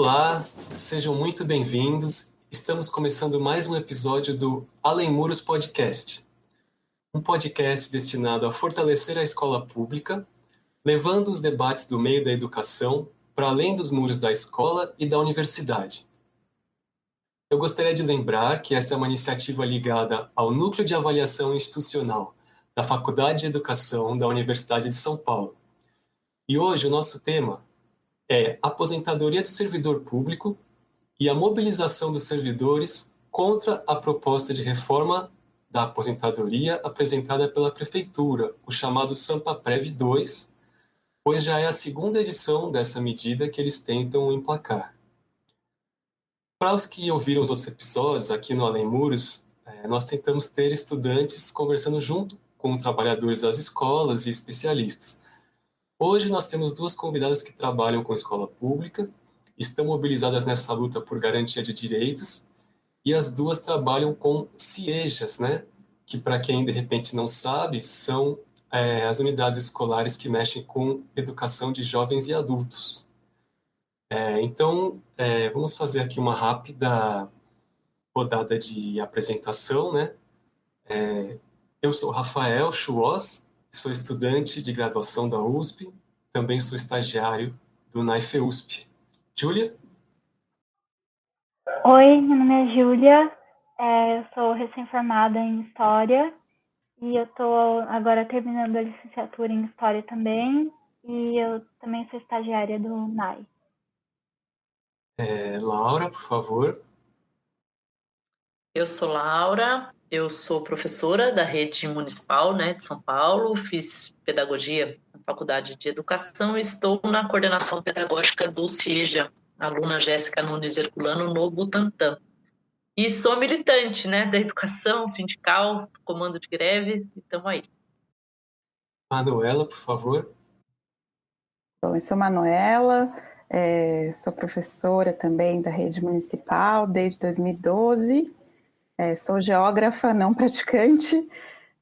Olá, sejam muito bem-vindos. Estamos começando mais um episódio do Além Muros Podcast, um podcast destinado a fortalecer a escola pública, levando os debates do meio da educação para além dos muros da escola e da universidade. Eu gostaria de lembrar que essa é uma iniciativa ligada ao Núcleo de Avaliação Institucional da Faculdade de Educação da Universidade de São Paulo. E hoje o nosso tema é aposentadoria do servidor público e a mobilização dos servidores contra a proposta de reforma da aposentadoria apresentada pela Prefeitura, o chamado SampaPrev 2, pois já é a segunda edição dessa medida que eles tentam emplacar. Para os que ouviram os outros episódios, aqui no Além Muros, nós tentamos ter estudantes conversando junto com os trabalhadores das escolas e especialistas. Hoje nós temos duas convidadas que trabalham com escola pública, estão mobilizadas nessa luta por garantia de direitos, e as duas trabalham com CIEJAs, né? Que, para quem de repente não sabe, são as unidades escolares que mexem com educação de jovens e adultos. Então, vamos fazer aqui uma rápida rodada de apresentação, né? Eu sou Rafael Chuoz, sou estudante de graduação da USP, também sou estagiário do NAIFE-USP. Júlia? Oi, meu nome é Júlia, eu sou recém-formada em História e eu estou agora terminando a licenciatura em História também e eu também sou estagiária do NAI. Laura, por favor. Eu sou Laura, eu sou professora da rede municipal, né, de São Paulo, fiz pedagogia na Faculdade de Educação e estou na coordenação pedagógica do CIEJA, aluna Jéssica Nunes Herculano, no Butantã. E sou militante, né, da educação sindical, comando de greve, e estamos aí. Manuela, por favor. Bom, eu sou Manuela, sou professora também da rede municipal desde 2012, sou geógrafa, não praticante,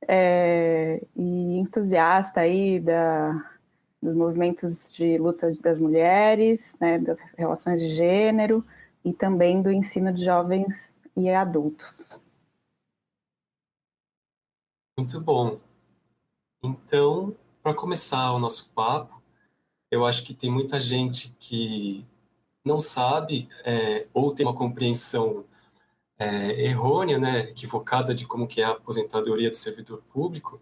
e entusiasta aí dos movimentos de luta das mulheres, né, das relações de gênero e também do ensino de jovens e adultos. Muito bom. Então, para começar o nosso papo, eu acho que tem muita gente que não sabe ou tem uma compreensão errônea, né, equivocada de como que é a aposentadoria do servidor público.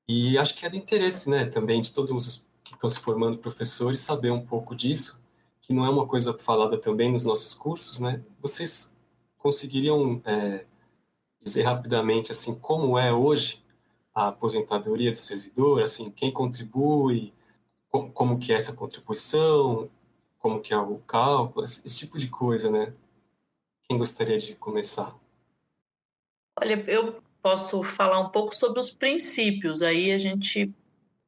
E acho que é do interesse, né, também de todos os que estão se formando professores saber um pouco disso, que não é uma coisa falada também nos nossos cursos, né? Vocês conseguiriam dizer rapidamente assim como é hoje a aposentadoria do servidor, assim, quem contribui, como que é essa contribuição, como que é o cálculo, esse tipo de coisa, né? Quem gostaria de começar? Olha, eu posso falar um pouco sobre os princípios, aí a gente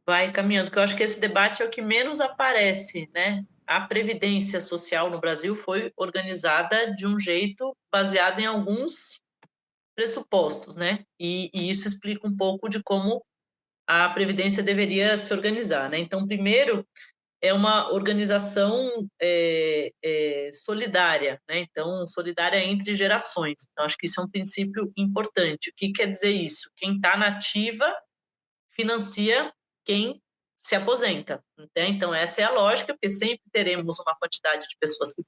vai caminhando, porque eu acho que esse debate é o que menos aparece, né? A Previdência Social no Brasil foi organizada de um jeito baseado em alguns pressupostos, né? E isso explica um pouco de como a Previdência deveria se organizar, né? Então, primeiro, é uma organização solidária, né? Então, solidária entre gerações. Então, acho que isso é um princípio importante. O que quer dizer isso? Quem está na ativa financia quem se aposenta. Né? Então, essa é a lógica, porque sempre teremos uma quantidade de pessoas que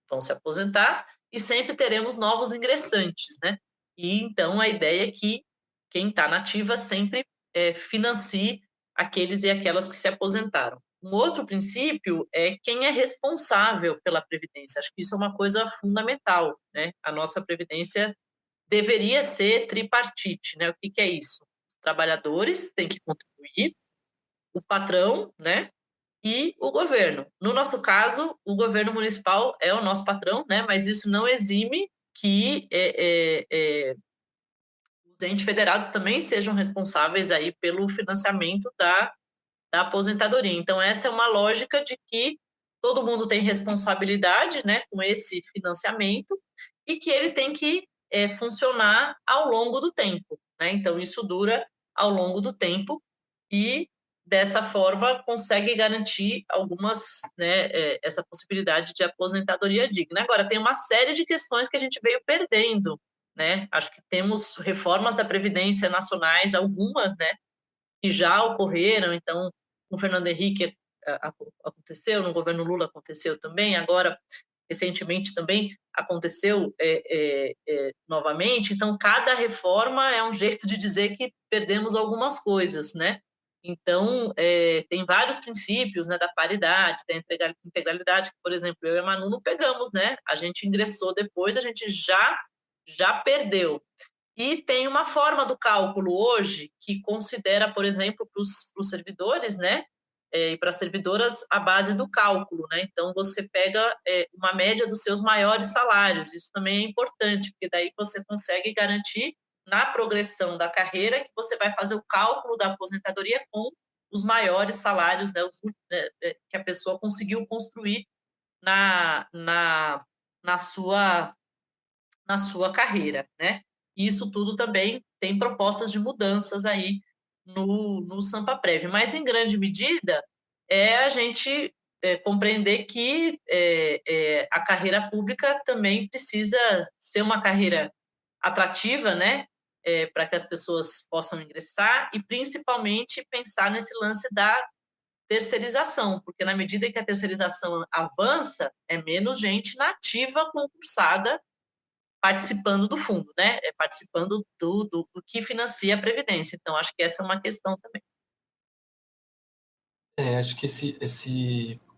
vão se aposentar e sempre teremos novos ingressantes, né? E, então, a ideia é que quem está na ativa sempre financie aqueles e aquelas que se aposentaram. Um outro princípio é quem é responsável pela Previdência. Acho que isso é uma coisa fundamental, né? A nossa Previdência deveria ser tripartite, né? O que é isso? Os trabalhadores têm que contribuir, o patrão, né? E o governo. No nosso caso, o governo municipal é o nosso patrão, né? Mas isso não exime que os entes federados também sejam responsáveis aí pelo financiamento da aposentadoria. Então, essa é uma lógica de que todo mundo tem responsabilidade, né, com esse financiamento e que ele tem que funcionar ao longo do tempo, né? Então, isso dura ao longo do tempo e dessa forma, consegue garantir algumas, né, essa possibilidade de aposentadoria digna. Agora, tem uma série de questões que a gente veio perdendo, né? Acho que temos reformas da Previdência nacionais, algumas, né, que já ocorreram. Então, com o Fernando Henrique aconteceu, no governo Lula aconteceu também, agora, recentemente também aconteceu novamente. Então, cada reforma é um jeito de dizer que perdemos algumas coisas, né? Então, tem vários princípios, né, da paridade, da integralidade, que, por exemplo, eu e a Manu não pegamos, né? A gente ingressou depois, a gente já perdeu. E tem uma forma do cálculo hoje que considera, por exemplo, para os servidores, né, e para as servidoras, a base do cálculo, né? Então, você pega uma média dos seus maiores salários. Isso também é importante, porque daí você consegue garantir na progressão da carreira que você vai fazer o cálculo da aposentadoria com os maiores salários, né, que a pessoa conseguiu construir na sua carreira, né? E isso tudo também tem propostas de mudanças aí no Sampaprev, mas em grande medida a gente compreender que a carreira pública também precisa ser uma carreira atrativa, né? Para que as pessoas possam ingressar e principalmente pensar nesse lance da terceirização, porque na medida que a terceirização avança, é menos gente nativa concursada participando do fundo, né? Participando do que financia a Previdência. Então, acho que essa é uma questão também. Acho que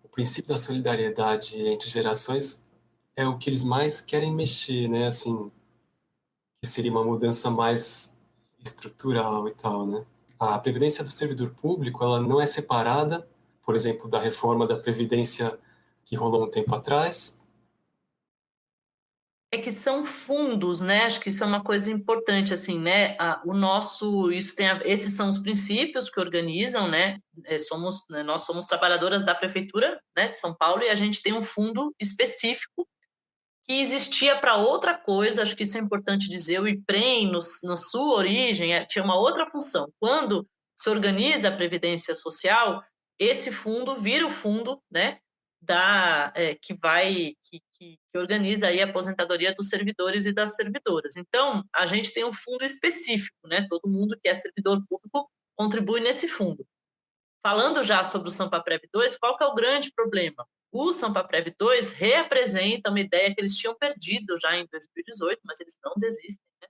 o princípio da solidariedade entre gerações é o que eles mais querem mexer, né? Assim, que seria uma mudança mais estrutural e tal, né? A previdência do servidor público, ela não é separada, por exemplo, da reforma da previdência que rolou um tempo atrás. É que são fundos, né? Acho que isso é uma coisa importante, assim, né? Esses são os princípios que organizam, né? Nós somos trabalhadoras da prefeitura, né, de São Paulo, e a gente tem um fundo específico que existia para outra coisa. Acho que isso é importante dizer. O IPREM, na sua origem, tinha uma outra função. Quando se organiza a Previdência Social, esse fundo vira o fundo, né, que organiza aí a aposentadoria dos servidores e das servidoras. Então, a gente tem um fundo específico, né? Todo mundo que é servidor público contribui nesse fundo. Falando já sobre o Sampaprev 2, qual que é o grande problema? O Sampaprev 2 representa uma ideia que eles tinham perdido já em 2018, mas eles não desistem, né?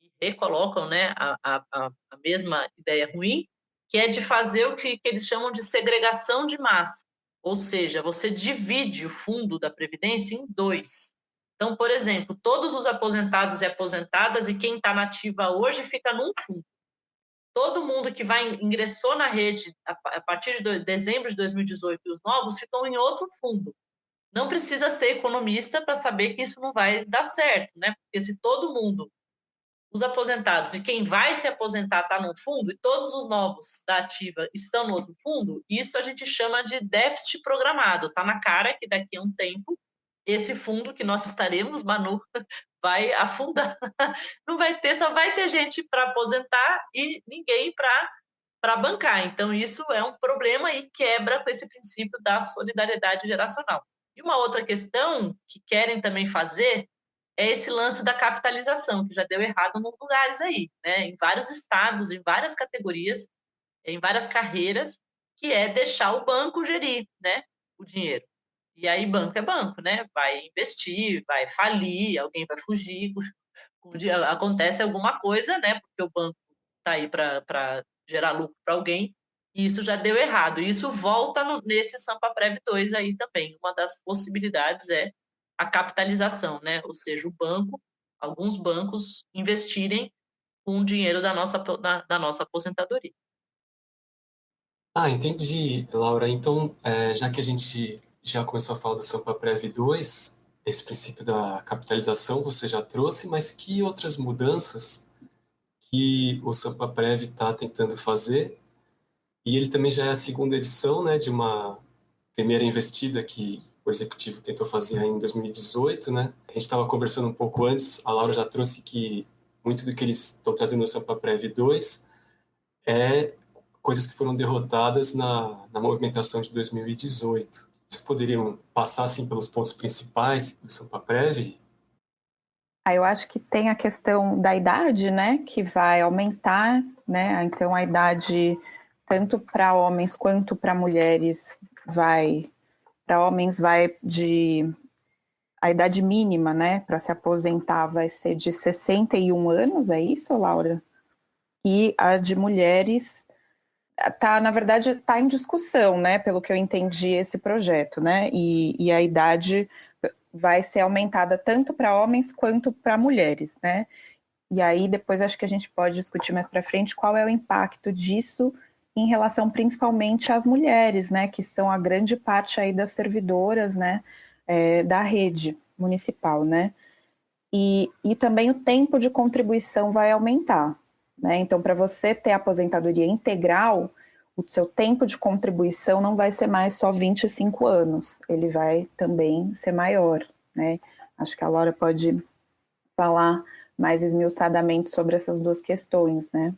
E recolocam, né, a mesma ideia ruim, que é de fazer o que eles chamam de segregação de massa. Ou seja, você divide o fundo da Previdência em dois. Então, por exemplo, todos os aposentados e aposentadas e quem está na ativa hoje fica num fundo. Todo mundo que ingressou na rede a partir de dezembro de 2018 e os novos ficam em outro fundo. Não precisa ser economista para saber que isso não vai dar certo, né? Porque se todo mundo, os aposentados e quem vai se aposentar está num fundo e todos os novos da ativa estão no outro fundo, isso a gente chama de déficit programado. Está na cara que daqui a um tempo esse fundo que nós estaremos, Manu, vai afundar. Não vai ter, só vai ter gente para aposentar e ninguém para bancar. Então, isso é um problema e quebra com esse princípio da solidariedade geracional. E uma outra questão que querem também fazer é esse lance da capitalização, que já deu errado em alguns lugares aí, né? Em vários estados, em várias categorias, em várias carreiras, que é deixar o banco gerir, né, o dinheiro. E aí banco é banco, né? Vai investir, vai falir, alguém vai fugir, acontece alguma coisa, né? Porque o banco está aí para gerar lucro para alguém, e isso já deu errado. E isso volta nesse Sampaprev 2 aí também. Uma das possibilidades é a capitalização, né? Ou seja, alguns bancos investirem com o dinheiro da nossa aposentadoria. Entendi, Laura. Então, já que a gente já começou a falar do Sampaprev 2, esse princípio da capitalização você já trouxe, mas que outras mudanças que o Sampaprev está tentando fazer? E ele também já é a segunda edição, né, de uma primeira investida que o executivo tentou fazer em 2018, né? A gente estava conversando um pouco antes, a Laura já trouxe que muito do que eles estão trazendo no Sampaprev 2 é coisas que foram derrotadas na movimentação de 2018. Vocês poderiam passar assim, pelos pontos principais do Sampaprev? Eu acho que tem a questão da idade, né, que vai aumentar, né, então a idade tanto para homens quanto para mulheres para homens vai a idade mínima, né, para se aposentar vai ser de 61 anos, é isso, Laura? E a de mulheres na verdade, está em discussão, né, pelo que eu entendi esse projeto, né, e a idade vai ser aumentada tanto para homens quanto para mulheres, né? E aí depois acho que a gente pode discutir mais para frente qual é o impacto disso em relação principalmente às mulheres, né? Que são a grande parte aí das servidoras, né? Da rede municipal, né? E também o tempo de contribuição vai aumentar, né? Então, para você ter aposentadoria integral, o seu tempo de contribuição não vai ser mais só 25 anos, ele vai também ser maior, né? Acho que a Laura pode falar mais esmiuçadamente sobre essas duas questões, né?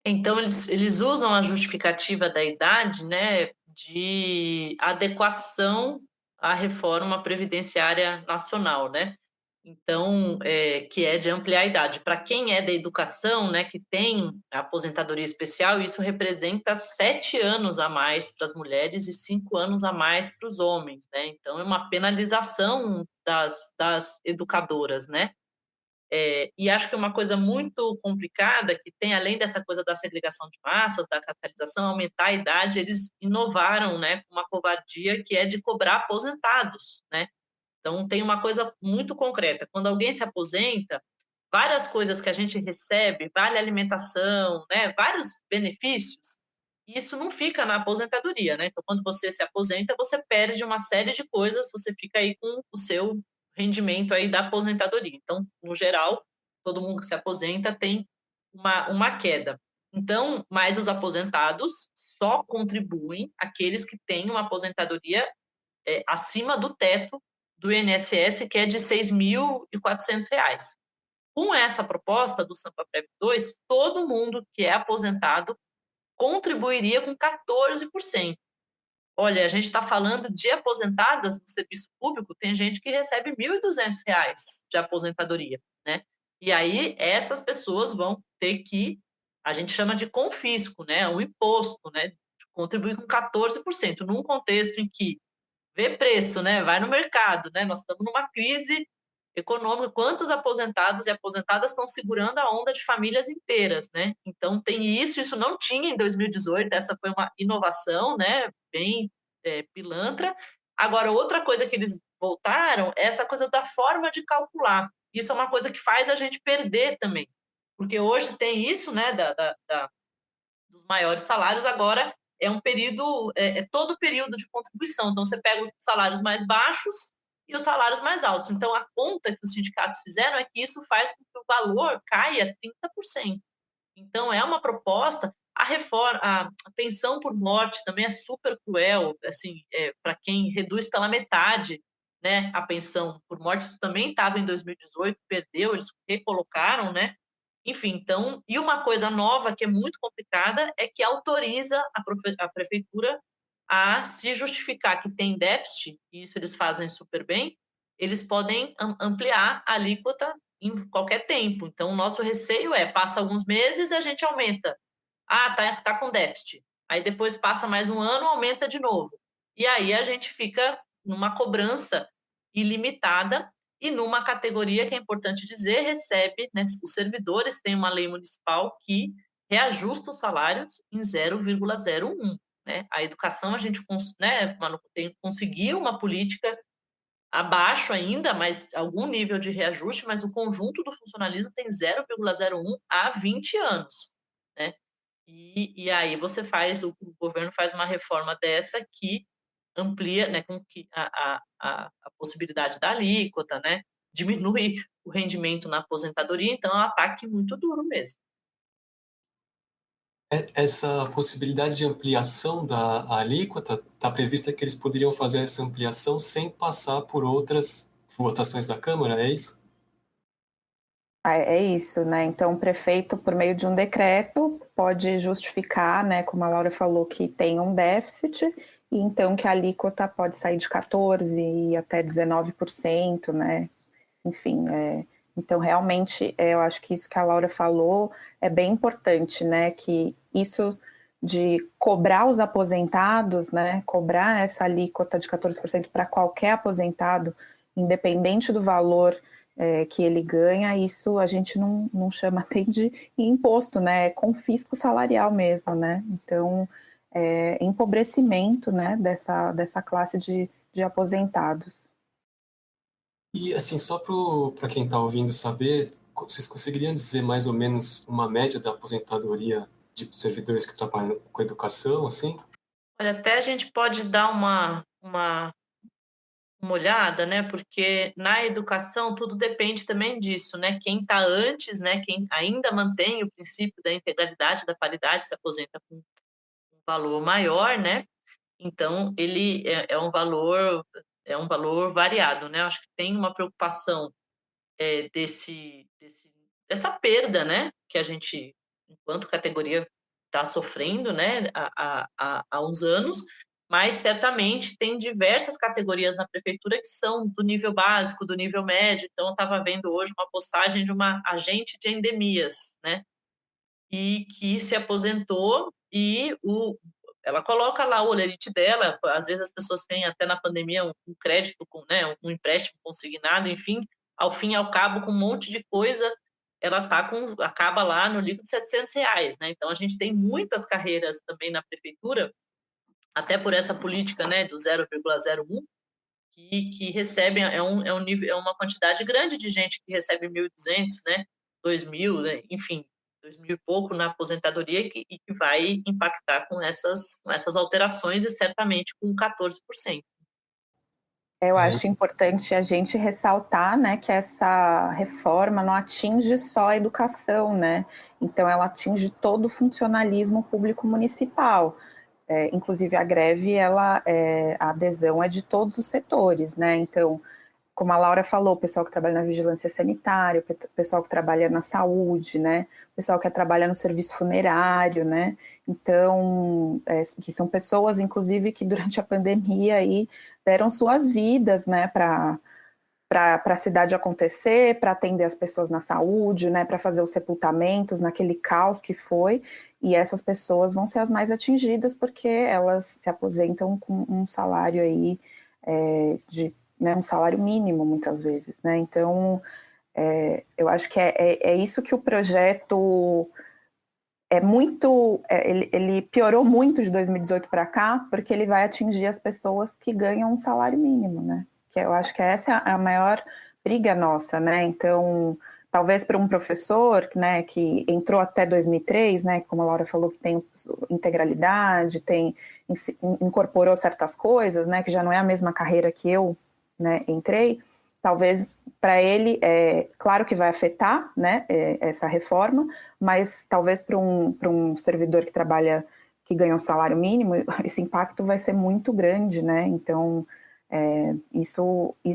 Então, eles usam a justificativa da idade, né, de adequação à reforma previdenciária nacional, né? Então, que é de ampliar a idade. Para quem é da educação, né, que tem a aposentadoria especial, isso representa 7 anos a mais para as mulheres e 5 anos a mais para os homens, né? Então, é uma penalização das educadoras, né? E acho que é uma coisa muito complicada, que tem, além dessa coisa da segregação de massas, da capitalização, aumentar a idade, eles inovaram, né, com uma covardia que é de cobrar aposentados, né? Então, tem uma coisa muito concreta. Quando alguém se aposenta, várias coisas que a gente recebe, vale alimentação, né, vários benefícios, isso não fica na aposentadoria, né? Então, quando você se aposenta, você perde uma série de coisas, você fica aí com o seu rendimento aí da aposentadoria. Então, no geral, todo mundo que se aposenta tem uma queda. Então, mas os aposentados só contribuem aqueles que têm uma aposentadoria acima do teto do INSS, que é de R$ 6.400. Com essa proposta do Sampaprev 2, todo mundo que é aposentado contribuiria com 14%. Olha, a gente está falando de aposentadas no serviço público, tem gente que recebe R$ 1.200 de aposentadoria, né? E aí essas pessoas vão ter que, a gente chama de confisco, né? O imposto, né? Contribuir com 14%, num contexto em que vê preço, né? Vai no mercado, né? Nós estamos numa crise econômica. Quantos aposentados e aposentadas estão segurando a onda de famílias inteiras, né? Então tem isso não tinha em 2018. Essa foi uma inovação, né? Bem pilantra. Agora, outra coisa que eles voltaram é essa coisa da forma de calcular. Isso é uma coisa que faz a gente perder também, porque hoje tem isso, né? Dos maiores salários, agora é um período, todo período de contribuição. Então, você pega os salários mais baixos e os salários mais altos. Então, a conta que os sindicatos fizeram é que isso faz com que o valor caia 30%. Então, é uma proposta. A reforma, a pensão por morte também é super cruel, assim, para quem reduz pela metade, né, a pensão por morte. Isso também estava em 2018, perdeu, eles recolocaram, né? Enfim, então, e uma coisa nova que é muito complicada é que autoriza a prefeitura a se justificar que tem déficit, e isso eles fazem super bem, eles podem ampliar a alíquota em qualquer tempo. Então, o nosso receio passa alguns meses e a gente aumenta. Ah, tá com déficit. Aí depois passa mais um ano, aumenta de novo. E aí a gente fica numa cobrança ilimitada e numa categoria que é importante dizer, recebe, né, os servidores têm uma lei municipal que reajusta os salários em 0,01. Né? A educação, a gente, né, conseguiu uma política abaixo ainda, mas algum nível de reajuste, mas o conjunto do funcionalismo tem 0,01 há 20 anos. Né? E aí o governo faz uma reforma dessa que amplia, né, com que a possibilidade da alíquota, né, diminui o rendimento na aposentadoria, então é um ataque muito duro mesmo. Essa possibilidade de ampliação da alíquota, está prevista que eles poderiam fazer essa ampliação sem passar por outras votações da Câmara, é isso? É isso, né? Então, o prefeito, por meio de um decreto, pode justificar, né, como a Laura falou, que tem um déficit, e então que a alíquota pode sair de 14% e até 19%, né? Enfim, então realmente eu acho que isso que a Laura falou é bem importante, né? Que isso de cobrar os aposentados, né? Cobrar essa alíquota de 14% para qualquer aposentado, independente do valor que ele ganha, isso a gente não chama nem de imposto, né? É confisco salarial mesmo, né? Então, empobrecimento, né? Dessa classe de aposentados. E, assim, só para quem está ouvindo saber, vocês conseguiriam dizer mais ou menos uma média da aposentadoria de servidores que trabalham com educação, assim? Olha, até a gente pode dar uma olhada, né? Porque na educação tudo depende também disso, né? Quem está antes, né? Quem ainda mantém o princípio da integralidade, da paridade, se aposenta com um valor maior, né? Então ele é um valor variado, né? Eu acho que tem uma preocupação dessa perda, né? Que a gente, enquanto categoria, está sofrendo, né? Há uns anos, mas certamente tem diversas categorias na prefeitura que são do nível básico, do nível médio. Então, eu estava vendo hoje uma postagem de uma agente de endemias, né? E que se aposentou e ela coloca lá o olerite dela. Às vezes as pessoas têm até na pandemia um crédito, né, um empréstimo consignado, enfim, ao fim e ao cabo, com um monte de coisa, ela acaba lá no líquido de R$ 700, né? Então a gente tem muitas carreiras também na prefeitura, até por essa política, né, do 0,01, que recebem, é um nível, é uma quantidade grande de gente que recebe 1.200, né, 2.000, né, enfim, 2.000 e pouco na aposentadoria e que vai impactar com essas alterações e certamente com 14%. Eu É, acho importante a gente ressaltar, né, que essa reforma não atinge só a educação, né? Então, ela atinge todo o funcionalismo público municipal. Inclusive, a greve, a adesão é de todos os setores, né? Então, como a Laura falou, o pessoal que trabalha na vigilância sanitária, o pessoal que trabalha na saúde, né? O pessoal que trabalha no serviço funerário, né? Então, que são pessoas, inclusive, que durante a pandemia aí deram suas vidas, né, para a cidade acontecer, para atender as pessoas na saúde, né, para fazer os sepultamentos naquele caos que foi, e essas pessoas vão ser as mais atingidas porque elas se aposentam com um salário aí de, né, um salário mínimo muitas vezes, né? Então, eu acho que é isso que o projeto ele piorou muito de 2018 para cá, porque ele vai atingir as pessoas que ganham um salário mínimo, né? Que eu acho que essa é a maior briga nossa, né? Então, talvez para um professor, né, que entrou até 2003, né, como a Laura falou, que tem integralidade, incorporou certas coisas, né, que já não é a mesma carreira que eu, né, entrei, talvez para ele, claro que vai afetar, né, essa reforma, mas talvez para um servidor que ganha um salário mínimo, esse impacto vai ser muito grande, né? Então,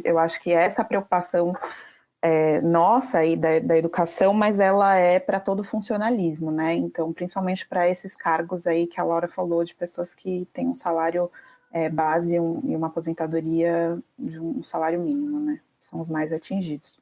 eu acho que essa preocupação nossa aí da educação, mas ela é para todo o funcionalismo, né? Então, principalmente para esses cargos aí que a Laura falou, de pessoas que têm um salário base e uma aposentadoria de um salário mínimo, né? São os mais atingidos.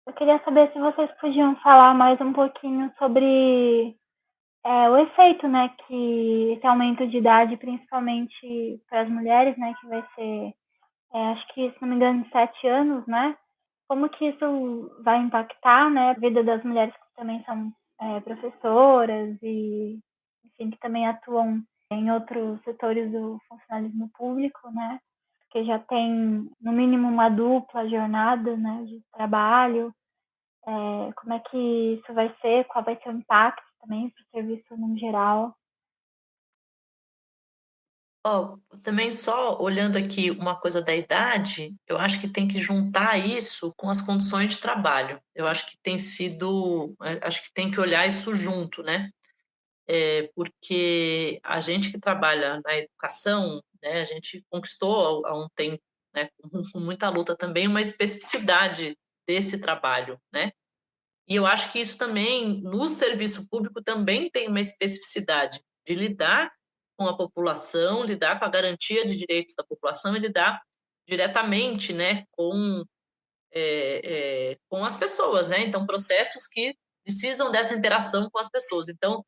Eu queria saber se vocês podiam falar mais um pouquinho sobre o efeito, né, que esse aumento de idade, principalmente para as mulheres, né, que vai ser, acho que, se não me engano, 7 anos, né? Como que isso vai impactar, né, a vida das mulheres que também são professoras e, enfim, que também atuam em outros setores do funcionalismo público, né? Que já tem, no mínimo, uma dupla jornada, né, de trabalho. Como é que isso vai ser? Qual vai ser o impacto também para o serviço no geral? Também só olhando aqui uma coisa da idade, eu acho que tem que juntar isso com as condições de trabalho. Eu acho que acho que tem que olhar isso junto, né? Porque a gente que trabalha na educação, né, a gente conquistou há um tempo, né, com muita luta também, uma especificidade desse trabalho, né? E eu acho que isso também, no serviço público, também tem uma especificidade de lidar com a população, lidar com a garantia de direitos da população e lidar diretamente, né, com as pessoas, né? Então, processos que precisam dessa interação com as pessoas. Então,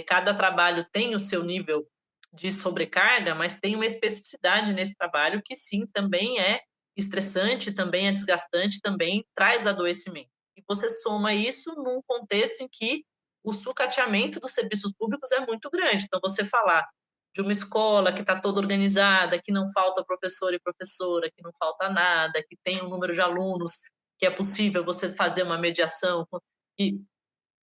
cada trabalho tem o seu nível de sobrecarga, mas tem uma especificidade nesse trabalho que, sim, também é estressante, também é desgastante, também traz adoecimento. E você soma isso num contexto em que o sucateamento dos serviços públicos é muito grande. Então, você falar de uma escola que está toda organizada, que não falta professor e professora, que não falta nada, que tem um número de alunos, que é possível você fazer uma mediação. E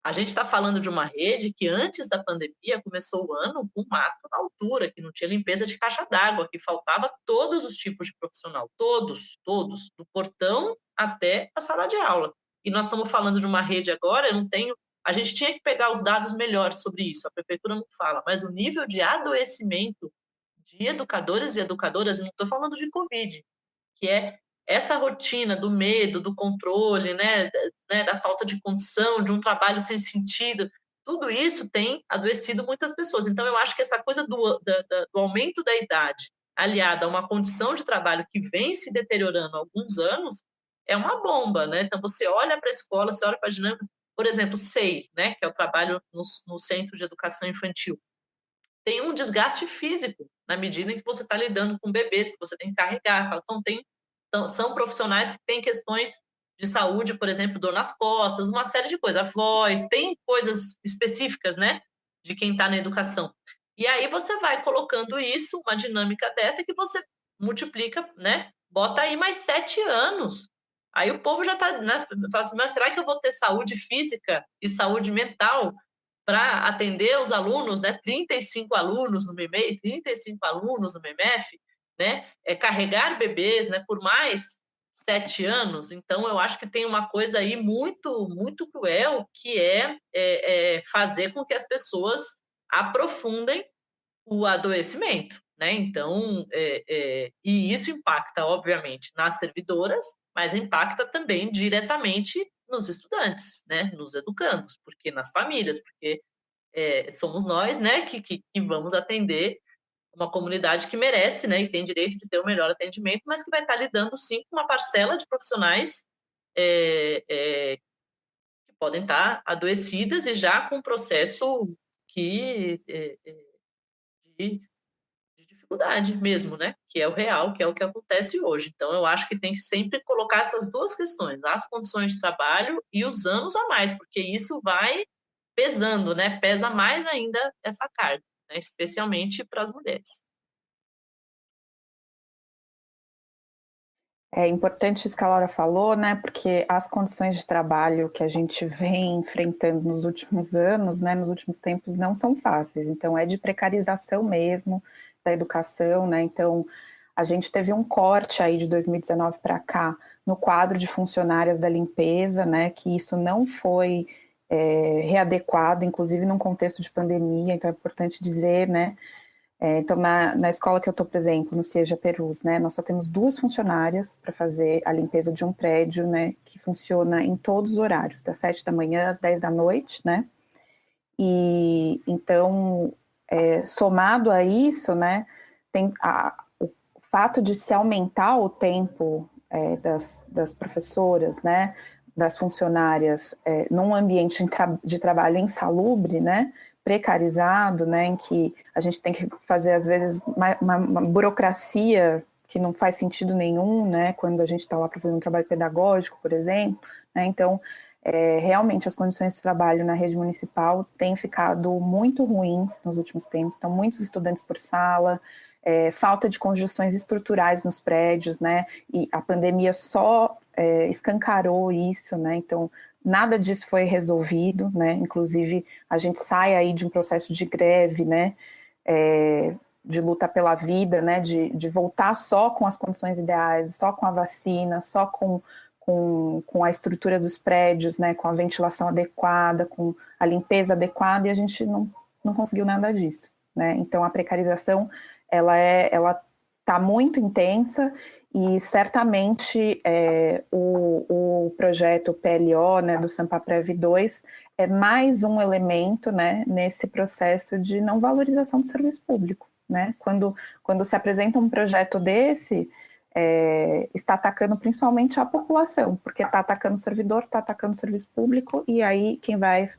a gente está falando de uma rede que antes da pandemia começou o ano com mato na altura, que não tinha limpeza de caixa d'água, que faltava todos os tipos de profissional, todos, do portão até a sala de aula. E nós estamos falando de uma rede agora, a gente tinha que pegar os dados melhores sobre isso, a prefeitura não fala, mas o nível de adoecimento de educadores e educadoras, e não estou falando de Covid, que é essa rotina do medo, do controle, da falta de condição, de um trabalho sem sentido, tudo isso tem adoecido muitas pessoas. Então, eu acho que essa coisa do aumento da idade, aliada a uma condição de trabalho que vem se deteriorando há alguns anos, é uma bomba, né? Então, você olha para a escola, você olha para a dinâmica, por exemplo, SEI, né, que é o trabalho no Centro de Educação Infantil, tem um desgaste físico na medida em que você está lidando com bebês que você tem que carregar. Então, são profissionais que têm questões de saúde, por exemplo, dor nas costas, uma série de coisas, a voz, tem coisas específicas, né, de quem está na educação. E aí você vai colocando isso, uma dinâmica dessa que você multiplica, né, bota aí mais 7 anos. Aí o povo já está, né, fala assim, mas será que eu vou ter saúde física e saúde mental para atender os alunos, né? 35 alunos no MEMEI, 35 alunos no MEMEF, né? Carregar bebês, né? Por mais 7 anos. Então, eu acho que tem uma coisa aí muito, muito cruel, que é fazer com que as pessoas aprofundem o adoecimento, né? Então, e isso impacta, obviamente, nas servidoras, mas impacta também diretamente nos estudantes, né? Nos educandos, porque nas famílias, porque somos nós, né, que vamos atender uma comunidade que merece, né, e tem direito de ter o melhor atendimento, mas que vai estar lidando, sim, com uma parcela de profissionais que podem estar adoecidas e já com um processo de, de dificuldade mesmo, né, que é o real, que é o que acontece hoje. Então, eu acho que tem que sempre colocar essas duas questões, as condições de trabalho e os anos a mais, porque isso vai pesando, né? Pesa mais ainda essa carga, né? Especialmente para as mulheres. É importante isso que a Laura falou, né? Porque as condições de trabalho que a gente vem enfrentando nos últimos anos, né, nos últimos tempos, não são fáceis. Então, é de precarização mesmo da educação, né? Então, a gente teve um corte aí de 2019 para cá no quadro de funcionárias da limpeza, né? Que isso não foi readequado, inclusive num contexto de pandemia. Então, é importante dizer, né? Então, na escola que eu estou, por exemplo, no CIEJA Perus, né, nós só temos 2 funcionárias para fazer a limpeza de um prédio, né, que funciona em todos os horários, das 7 da manhã às 10 da noite, né, e então, somado a isso, né, tem o fato de se aumentar o tempo das professoras, né, das funcionárias, num ambiente de trabalho insalubre, né, precarizado, né, em que a gente tem que fazer, às vezes, uma burocracia que não faz sentido nenhum, né, quando a gente está lá para fazer um trabalho pedagógico, por exemplo, né, então, realmente as condições de trabalho na rede municipal têm ficado muito ruins nos últimos tempos, então muitos estudantes por sala, falta de condições estruturais nos prédios, né, e a pandemia só escancarou isso, né, então nada disso foi resolvido, né? Inclusive a gente sai aí de um processo de greve, né? de luta pela vida, né, de voltar só com as condições ideais, só com a vacina, só com a estrutura dos prédios, né, com a ventilação adequada, com a limpeza adequada, e a gente não conseguiu nada disso, né? Então a precarização ela está muito intensa, e certamente o projeto PLO, né, do Sampaprev 2 é mais um elemento, né, nesse processo de não valorização do serviço público, né? Quando se apresenta um projeto desse, está atacando principalmente a população, porque está atacando o servidor, está atacando o serviço público, e aí quem vai,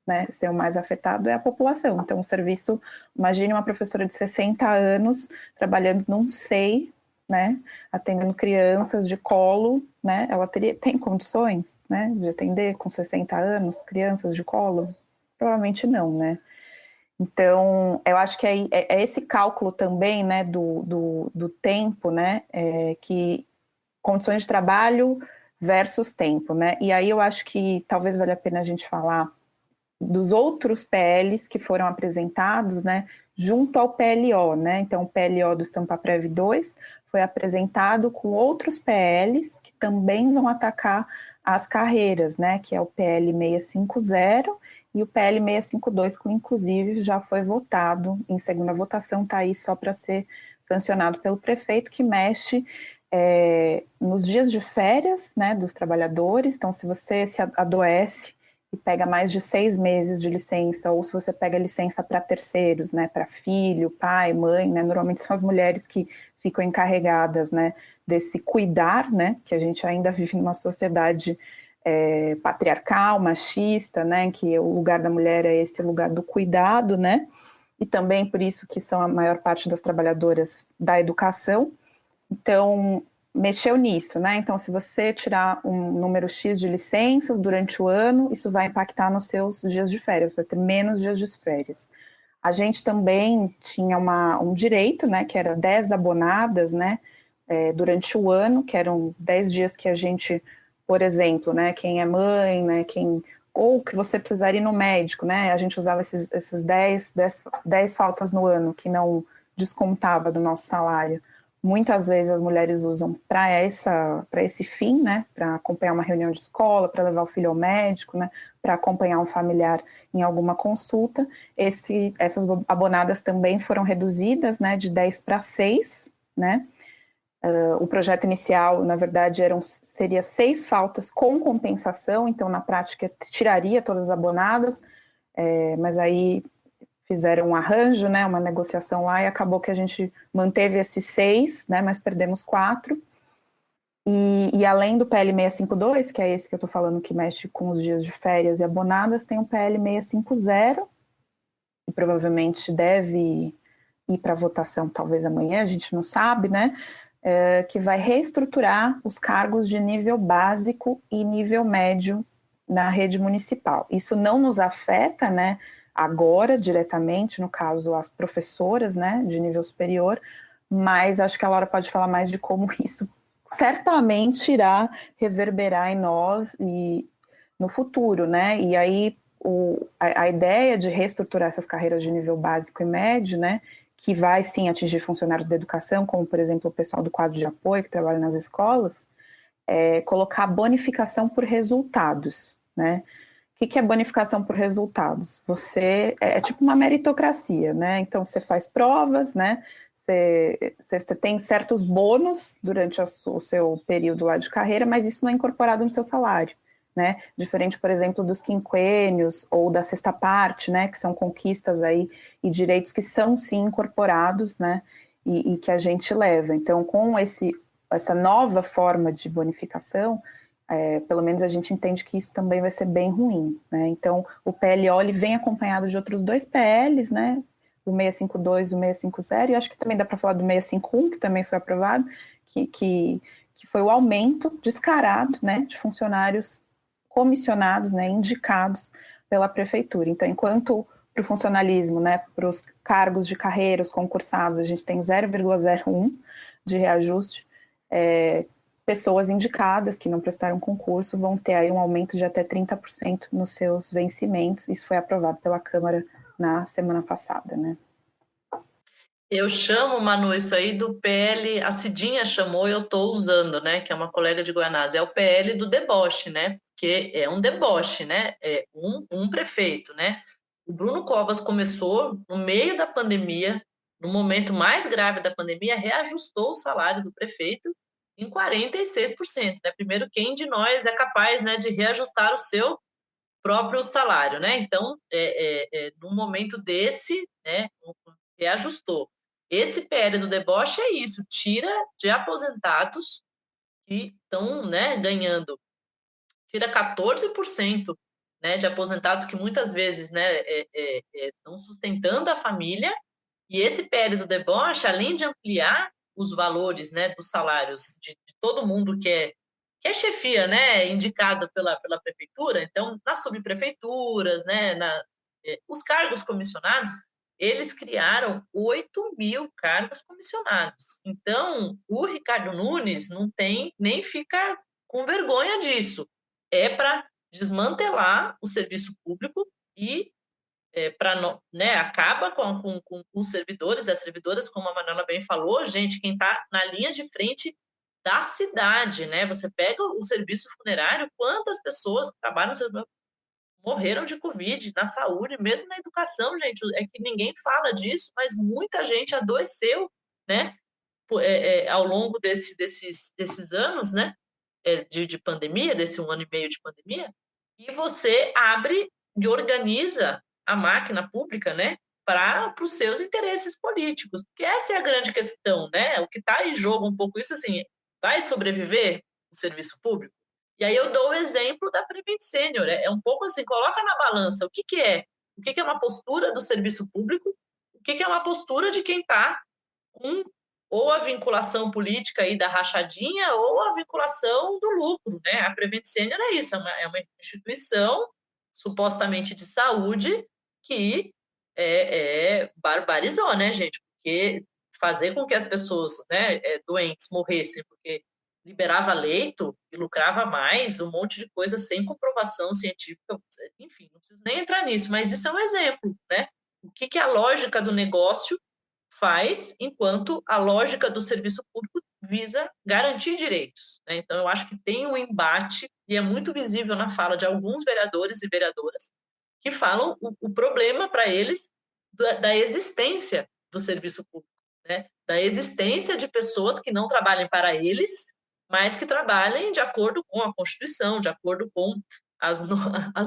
né, ser o mais afetado é a população. Então, o serviço, imagine uma professora de 60 anos trabalhando num SEI, né, atendendo crianças de colo, né, ela tem condições, né, de atender com 60 anos crianças de colo? Provavelmente não, né? Então, eu acho que é esse cálculo também, né, do tempo, né, que condições de trabalho versus tempo, né, e aí eu acho que talvez valha a pena a gente falar dos outros PLs que foram apresentados, né, junto ao PLO, né, então o PLO do Sampaprev 2 foi apresentado com outros PLs que também vão atacar as carreiras, né, que é o PL 650 e o PL 652, que inclusive já foi votado em segunda votação, está aí só para ser sancionado pelo prefeito, que mexe nos dias de férias, né, dos trabalhadores. Então, se você se adoece e pega mais de 6 meses de licença, ou se você pega licença para terceiros, né, para filho, pai, mãe, né, normalmente são as mulheres que ficam encarregadas, né, desse cuidar, né, que a gente ainda vive numa sociedade patriarcal, machista, né, que o lugar da mulher é esse lugar do cuidado, né, e também por isso que são a maior parte das trabalhadoras da educação. Então, mexeu nisso, né? Então, se você tirar um número X de licenças durante o ano, isso vai impactar nos seus dias de férias, vai ter menos dias de férias. A gente também tinha um direito, né, que era 10 abonadas, né, durante o ano, que eram 10 dias que a gente, por exemplo, né, quem é mãe, né, ou que você precisaria ir no médico, né, a gente usava esses 10 faltas no ano, que não descontava do nosso salário. Muitas vezes as mulheres usam para esse fim, né, para acompanhar uma reunião de escola, para levar o filho ao médico, né, para acompanhar um familiar em alguma consulta. Essas abonadas também foram reduzidas, né, de 10 para 6, né. O projeto inicial, na verdade, seria 6 faltas com compensação, então na prática tiraria todas as abonadas, mas aí fizeram um arranjo, né, uma negociação lá, e acabou que a gente manteve esses 6, né, mas perdemos 4. E além do PL 652, que é esse que eu estou falando que mexe com os dias de férias e abonadas, tem o PL 650, que provavelmente deve ir para votação talvez amanhã, a gente não sabe, né, que vai reestruturar os cargos de nível básico e nível médio na rede municipal. Isso não nos afeta, né, agora diretamente, no caso as professoras, né, de nível superior, mas acho que a Laura pode falar mais de como isso certamente irá reverberar em nós e no futuro, né, e aí a ideia de reestruturar essas carreiras de nível básico e médio, né, que vai sim atingir funcionários da educação, como por exemplo o pessoal do quadro de apoio que trabalha nas escolas, colocar bonificação por resultados, né. O que é bonificação por resultados? Você é tipo uma meritocracia, né? Então você faz provas, né? Você tem certos bônus durante o seu período lá de carreira, mas isso não é incorporado no seu salário, né? Diferente, por exemplo, dos quinquênios ou da sexta parte, né? Que são conquistas aí e direitos que são sim incorporados, né? E que a gente leva. Então, com essa nova forma de bonificação, pelo menos a gente entende que isso também vai ser bem ruim, né? Então, o PLO ele vem acompanhado de outros 2 PLs, né? O 652 e o 650, e acho que também dá para falar do 651, que também foi aprovado, que foi o aumento descarado, né, de funcionários comissionados, né, indicados pela prefeitura. Então, enquanto para o funcionalismo, né, para os cargos de carreira, os concursados, a gente tem 0,01 de reajuste, pessoas indicadas que não prestaram concurso vão ter aí um aumento de até 30% nos seus vencimentos. Isso foi aprovado pela Câmara na semana passada, né? Eu chamo, Manu, isso aí do PL, a Cidinha chamou e eu estou usando, né? Que é uma colega de Guanás, é o PL do deboche, né? Porque é um deboche, né? É um prefeito, né? O Bruno Covas começou no meio da pandemia, no momento mais grave da pandemia, reajustou o salário do prefeito em 46%, né? Primeiro, quem de nós é capaz, né, de reajustar o seu próprio salário, né? Então, num momento desse, né, reajustou. Esse PL do deboche é isso, tira de aposentados que estão, né, ganhando, tira 14%, né, de aposentados que muitas vezes, né, estão sustentando a família, e esse PL do deboche, além de ampliar os valores, né, dos salários de todo mundo que é chefia, né, indicado pela prefeitura, então, nas subprefeituras, né, os cargos comissionados, eles criaram 8.000 cargos comissionados. Então, o Ricardo Nunes não tem, nem fica com vergonha disso. É para desmantelar o serviço público e para, né, acaba com os servidores, as servidoras, como a Manuela bem falou, gente, quem está na linha de frente da cidade, né? Você pega o serviço funerário, quantas pessoas que trabalham no serviço morreram de Covid, na saúde, mesmo na educação, gente, é que ninguém fala disso, mas muita gente adoeceu, né, ao longo desses anos, né, de pandemia, desse 1 ano e meio de pandemia, e você abre e organiza a máquina pública, né, para os seus interesses políticos, porque essa é a grande questão, né, o que está em jogo um pouco isso, assim, vai sobreviver o serviço público? E aí eu dou o exemplo da Prevent Senior, é um pouco assim, coloca na balança o que é, o que é uma postura do serviço público, o que é uma postura de quem está com ou a vinculação política aí da rachadinha ou a vinculação do lucro, né? A Prevent Senior é isso, é uma instituição supostamente de saúde que barbarizou, né, gente? Porque fazer com que as pessoas, né, doentes morressem porque liberava leito e lucrava mais, um monte de coisa sem comprovação científica, enfim, não preciso nem entrar nisso, mas isso é um exemplo, né? O que a lógica do negócio faz, enquanto a lógica do serviço público visa garantir direitos, né? Então, eu acho que tem um embate, e é muito visível na fala de alguns vereadores e vereadoras, que falam o problema para eles da existência do serviço público, né? Da existência de pessoas que não trabalhem para eles, mas que trabalhem de acordo com a Constituição, de acordo com as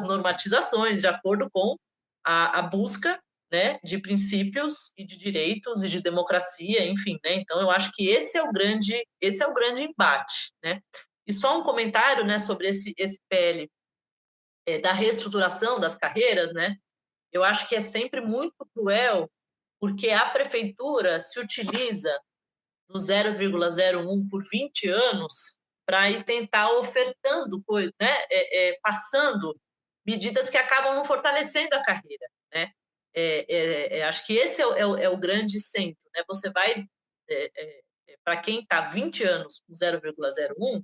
normatizações, de acordo com a busca, né, de princípios e de direitos e de democracia, enfim, né? Então eu acho que esse é o grande embate, né? E só um comentário, né, sobre esse PL da reestruturação das carreiras, né? Eu acho que é sempre muito cruel, porque a prefeitura se utiliza do 0,01 por 20 anos para ir tentar ofertando coisa, né? Passando medidas que acabam não fortalecendo a carreira, né? Acho que esse é o grande centro, né? Você vai, para quem está 20 anos com 0,01,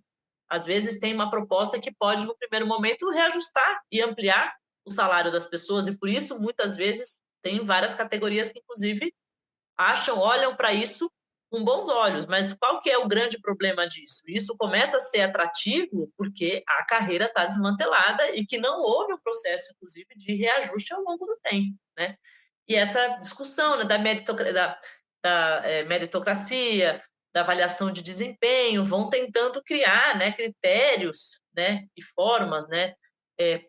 às vezes tem uma proposta que pode, no primeiro momento, reajustar e ampliar o salário das pessoas, e por isso, muitas vezes, tem várias categorias que, inclusive, olham para isso com bons olhos, mas qual que é o grande problema disso? Isso começa a ser atrativo porque a carreira está desmantelada e que não houve um processo, inclusive, de reajuste ao longo do tempo, né? E essa discussão, né, da meritocracia, da avaliação de desempenho, vão tentando criar, né, critérios, né, e formas, né,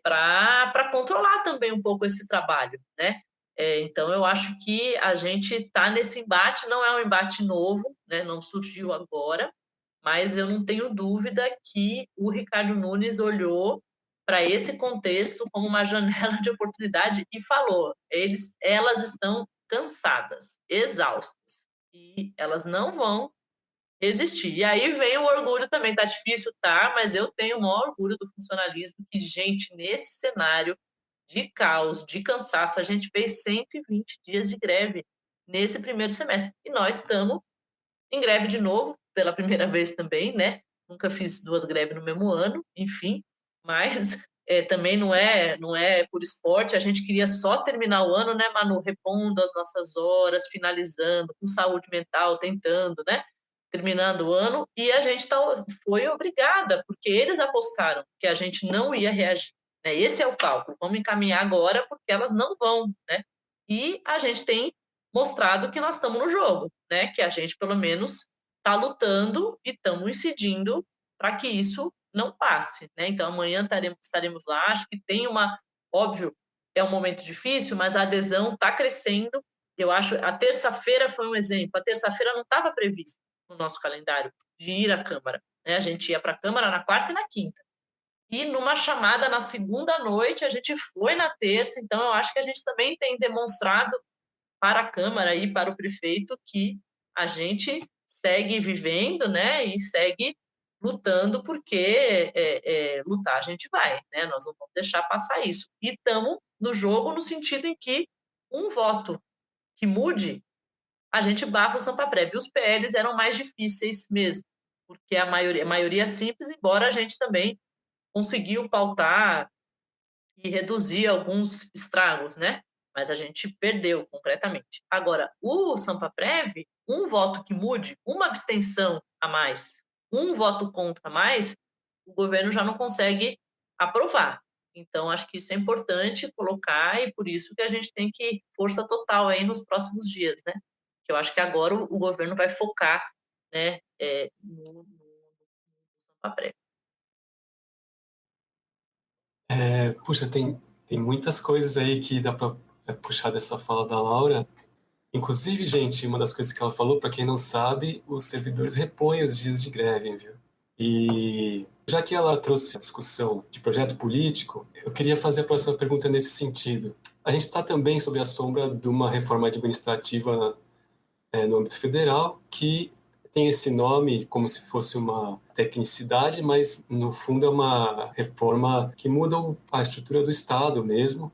para controlar também um pouco esse trabalho, né? Então, eu acho que a gente está nesse embate, não é um embate novo, né, não surgiu agora, mas eu não tenho dúvida que o Ricardo Nunes olhou para esse contexto como uma janela de oportunidade e falou: elas estão cansadas, exaustas, e elas não vão resistir. E aí vem o orgulho também, tá difícil, tá? Mas eu tenho o maior orgulho do funcionalismo, que, gente, nesse cenário de caos, de cansaço, a gente fez 120 dias de greve nesse primeiro semestre. E nós estamos em greve de novo, pela primeira vez também, né? Nunca fiz 2 greves no mesmo ano, enfim, mas também não é por esporte, a gente queria só terminar o ano, né, Manu, repondo as nossas horas, finalizando, com saúde mental, tentando, né, terminando o ano, e a gente foi obrigada, porque eles apostaram que a gente não ia reagir, né, esse é o cálculo, vamos encaminhar agora, porque elas não vão, né, e a gente tem mostrado que nós estamos no jogo, né, que a gente, pelo menos, está lutando e estamos incidindo para que isso não passe, né? Então, amanhã estaremos lá. Acho que tem óbvio, é um momento difícil, mas a adesão está crescendo. Eu acho, a terça-feira foi um exemplo. A terça-feira não estava prevista no nosso calendário de ir à Câmara, né? A gente ia para a Câmara na quarta e na quinta. E numa chamada na segunda noite, a gente foi na terça. Então, eu acho que a gente também tem demonstrado para a Câmara e para o prefeito que a gente segue vivendo, né? E segue lutando, porque lutar a gente vai, né? Nós não vamos deixar passar isso. E estamos no jogo no sentido em que um voto que mude, a gente barra o Sampaprev. E os PLs eram mais difíceis mesmo, porque a maioria é simples, embora a gente também conseguiu pautar e reduzir alguns estragos, né? Mas a gente perdeu concretamente. Agora, o Sampaprev, um voto que mude, uma abstenção a mais, um voto contra a mais, o governo já não consegue aprovar. Então, acho que isso é importante colocar e por isso que a gente tem que força total aí nos próximos dias, né? Que eu acho que agora o governo vai focar, né, no Sampaprev. Puxa, tem muitas coisas aí que dá para puxar dessa fala da Laura. Inclusive, gente, uma das coisas que ela falou, para quem não sabe, os servidores repõem os dias de greve, viu? E já que ela trouxe a discussão de projeto político, eu queria fazer a próxima pergunta nesse sentido. A gente está também sob a sombra de uma reforma administrativa no âmbito federal que tem esse nome como se fosse uma tecnicidade, mas no fundo é uma reforma que muda a estrutura do Estado mesmo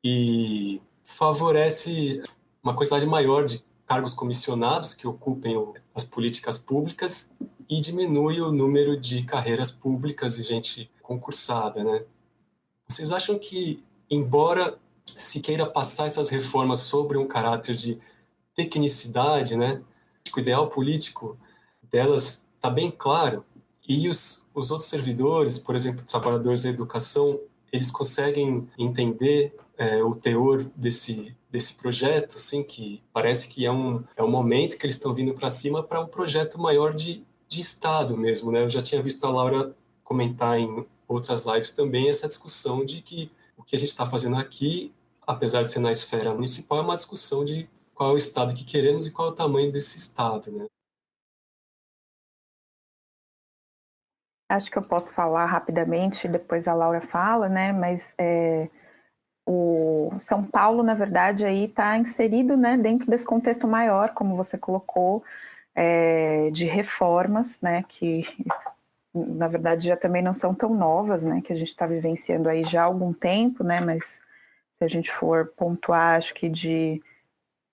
e favorece uma quantidade maior de cargos comissionados que ocupem as políticas públicas e diminui o número de carreiras públicas e gente concursada, né? Vocês acham que, embora se queira passar essas reformas sobre um caráter de tecnicidade, né? O ideal político delas está bem claro e os outros servidores, por exemplo, trabalhadores da educação, eles conseguem entender o teor desse projeto, assim, que parece que é um momento que eles estão vindo para cima para um projeto maior de Estado mesmo, né? Eu já tinha visto a Laura comentar em outras lives também essa discussão de que o que a gente está fazendo aqui, apesar de ser na esfera municipal, é uma discussão de qual é o Estado que queremos e qual é o tamanho desse Estado, né? Acho que eu posso falar rapidamente, depois a Laura fala, né? Mas o São Paulo, na verdade, aí está inserido, né, dentro desse contexto maior, como você colocou, de reformas, né, que na verdade já também não são tão novas, né, que a gente está vivenciando aí já há algum tempo, né, mas se a gente for pontuar, acho que de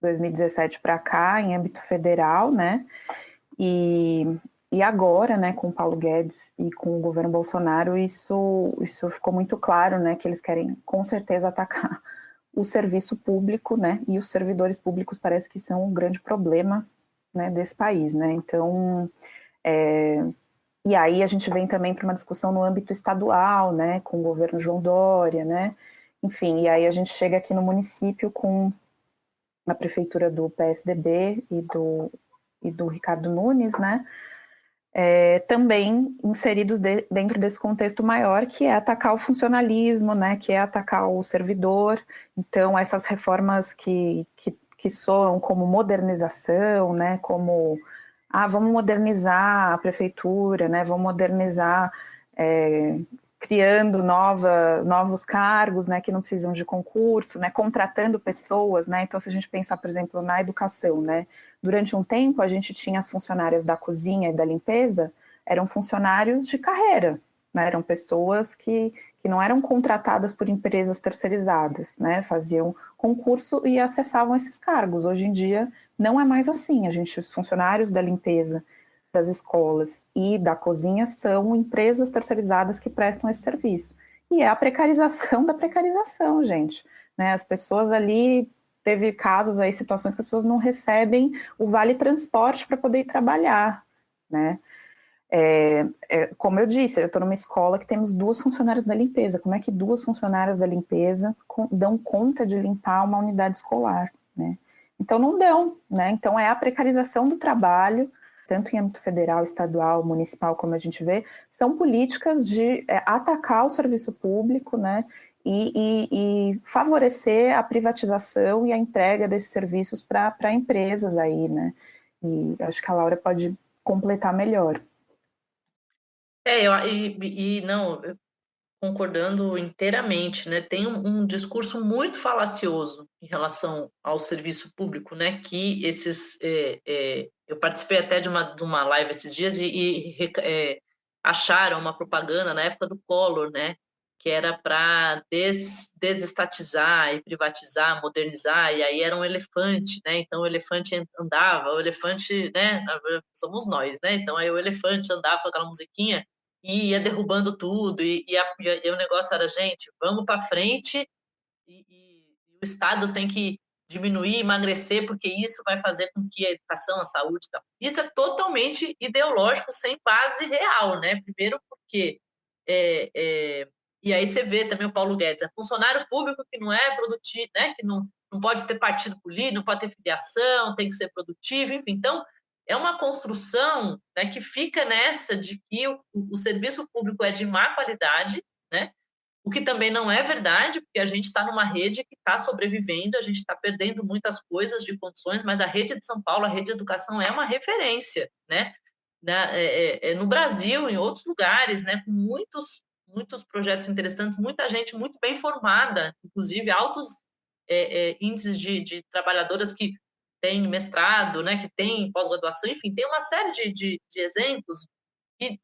2017 para cá, em âmbito federal, né, e agora, né, com o Paulo Guedes e com o governo Bolsonaro, isso ficou muito claro, né, que eles querem com certeza atacar o serviço público, né, e os servidores públicos parece que são um grande problema, né, desse país, né, então, e aí a gente vem também para uma discussão no âmbito estadual, né, com o governo João Dória, né, enfim, e aí a gente chega aqui no município com a prefeitura do PSDB e do Ricardo Nunes, né, também inseridos dentro desse contexto maior, que é atacar o funcionalismo, né, que é atacar o servidor. Então, essas reformas que soam como modernização, né, como, vamos modernizar a prefeitura, né, vamos modernizar, criando novos cargos, né, que não precisam de concurso, né, contratando pessoas, né. Então, se a gente pensar, por exemplo, na educação, né, durante um tempo a gente tinha as funcionárias da cozinha e da limpeza, eram funcionários de carreira, né, eram pessoas que não eram contratadas por empresas terceirizadas, né, faziam concurso e acessavam esses cargos. Hoje em dia não é mais assim, os funcionários da limpeza das escolas e da cozinha são empresas terceirizadas que prestam esse serviço. E é a precarização da precarização, gente. Né? As pessoas ali, teve casos aí, situações que as pessoas não recebem o vale transporte para poder ir trabalhar, né? Como eu disse, eu estou numa escola que temos 2 funcionárias da limpeza. Como é que 2 funcionárias da limpeza dão conta de limpar uma unidade escolar, né? Então não dão, né? Então é a precarização do trabalho, tanto em âmbito federal, estadual, municipal, como a gente vê, são políticas de atacar o serviço público, né? E favorecer a privatização e a entrega desses serviços para empresas aí, né? E acho que a Laura pode completar melhor. Não, concordando inteiramente, né? Tem um discurso muito falacioso em relação ao serviço público, né? Que eu participei até de uma live esses dias e acharam uma propaganda na época do Collor, né? Que era para desestatizar e privatizar, modernizar, e aí era um elefante, né? Então o elefante andava, o elefante, né? Somos nós, né? Então aí o elefante andava com aquela musiquinha e ia derrubando tudo, e o negócio era, gente, vamos para frente, e o Estado tem que diminuir, emagrecer, porque isso vai fazer com que a educação, a saúde... Tal. Isso é totalmente ideológico, sem base real, né? Primeiro porque... e aí você vê também o Paulo Guedes, é funcionário público que não é produtivo, né? Que não pode ter partido político, não pode ter filiação, tem que ser produtivo, enfim. Então, é uma construção, né, que fica nessa de que o serviço público é de má qualidade, né? O que também não é verdade, porque a gente está numa rede que está sobrevivendo, a gente está perdendo muitas coisas de condições, mas a rede de São Paulo, a rede de educação é uma referência, né? No Brasil, em outros lugares, né? Com muitos projetos interessantes, muita gente muito bem formada, inclusive altos índices de trabalhadoras que têm mestrado, né? Que têm pós-graduação, enfim, tem uma série de exemplos que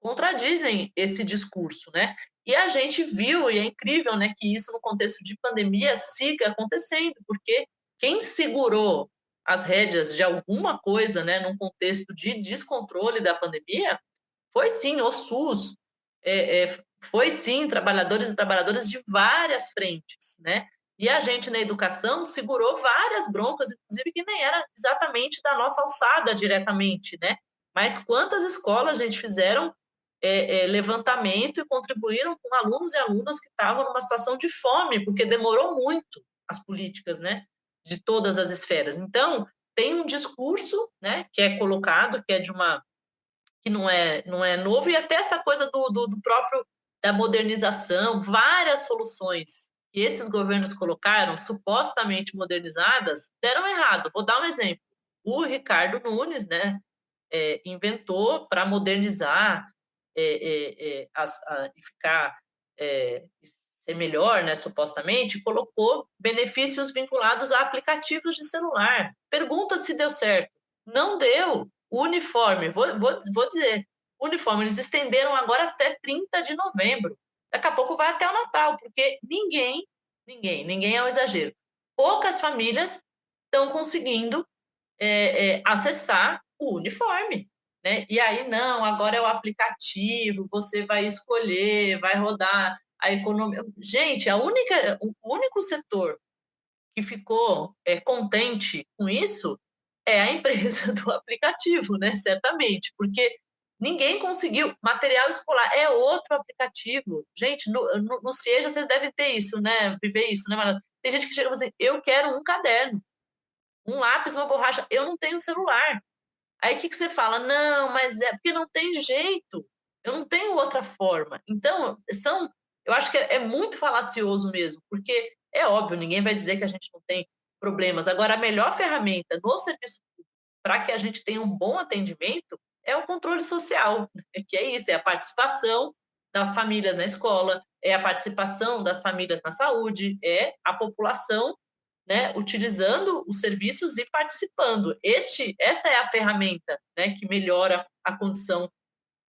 contradizem esse discurso, né? E a gente viu, e é incrível, né, que isso no contexto de pandemia siga acontecendo, porque quem segurou as rédeas de alguma coisa, né, num contexto de descontrole da pandemia, foi sim o SUS, foi sim trabalhadores e trabalhadoras de várias frentes, né? E a gente na educação segurou várias broncas, inclusive que nem era exatamente da nossa alçada diretamente, né? Mas quantas escolas a gente fizeram levantamento e contribuíram com alunos e alunas que estavam numa situação de fome, porque demorou muito as políticas, né, de todas as esferas. Então, tem um discurso, né, que é colocado, que é de uma que não é novo, e até essa coisa do próprio da modernização, várias soluções que esses governos colocaram, supostamente modernizadas, deram errado. Vou dar um exemplo. O Ricardo Nunes, né, inventou para modernizar e ficar ser melhor, né, supostamente, colocou benefícios vinculados a aplicativos de celular. Pergunta se deu certo. Não deu. O uniforme, vou dizer, o uniforme, eles estenderam agora até 30 de novembro. Daqui a pouco vai até o Natal, porque ninguém é um exagero. Poucas famílias estão conseguindo acessar o uniforme, né? E aí, não, agora é o aplicativo, você vai escolher, vai rodar a economia. Gente, o único setor que ficou contente com isso é a empresa do aplicativo, né? Certamente, porque ninguém conseguiu. Material escolar é outro aplicativo. Gente, no Cieja vocês devem ter isso, né? Viver isso, né, Marana? Tem gente que chega e fala assim, eu quero um caderno, um lápis, uma borracha, eu não tenho celular. Aí o que você fala? Não, mas é porque não tem jeito, eu não tenho outra forma. Então, eu acho que é muito falacioso mesmo, porque é óbvio, ninguém vai dizer que a gente não tem problemas. Agora, a melhor ferramenta no serviço público para que a gente tenha um bom atendimento é o controle social, que é isso, é a participação das famílias na escola, é a participação das famílias na saúde, é a população, né, utilizando os serviços e participando. Esta é a ferramenta, né, que melhora a condição.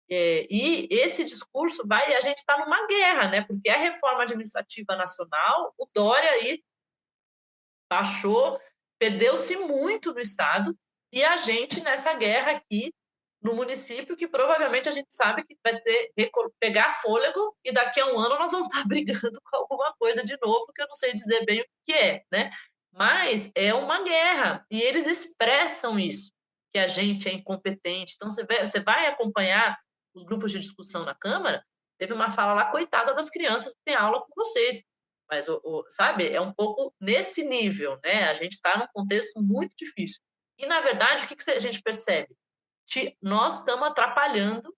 E esse discurso a gente está numa guerra, né, porque a reforma administrativa nacional, o Dória aí baixou, perdeu-se muito no Estado, e a gente nessa guerra aqui no município que provavelmente a gente sabe que vai pegar fôlego e daqui a um ano nós vamos estar brigando com alguma coisa de novo, que eu não sei dizer bem o que é, né? Mas é uma guerra e eles expressam isso, que a gente é incompetente. Então, você vai acompanhar os grupos de discussão na Câmara, teve uma fala lá, coitada das crianças que têm aula com vocês. Mas, sabe, é um pouco nesse nível, né? A gente está num contexto muito difícil. E, na verdade, o que a gente percebe? Nós estamos atrapalhando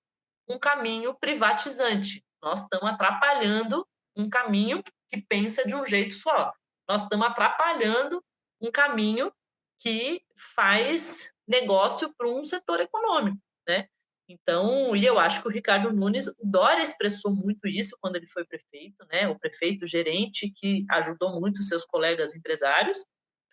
um caminho privatizante. Nós estamos atrapalhando um caminho que pensa de um jeito só. Nós estamos atrapalhando um caminho que faz negócio para um setor econômico, né? Então, e eu acho que o Ricardo Nunes, o Dória expressou muito isso quando ele foi prefeito, né? O prefeito gerente que ajudou muito seus colegas empresários.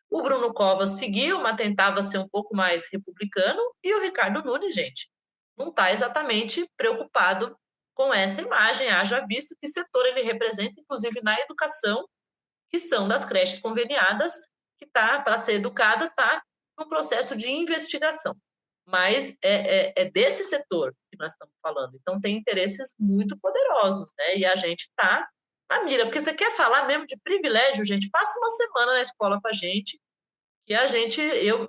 O Bruno Covas seguiu, mas tentava ser um pouco mais republicano, e o Ricardo Nunes, gente, não está exatamente preocupado com essa imagem, haja visto que setor ele representa, inclusive na educação, que são das creches conveniadas, que está, para ser educada, está no processo de investigação. Mas é desse setor que nós estamos falando. Então, tem interesses muito poderosos, né? E a gente está na mira, porque você quer falar mesmo de privilégio, gente, passa uma semana na escola com a gente, que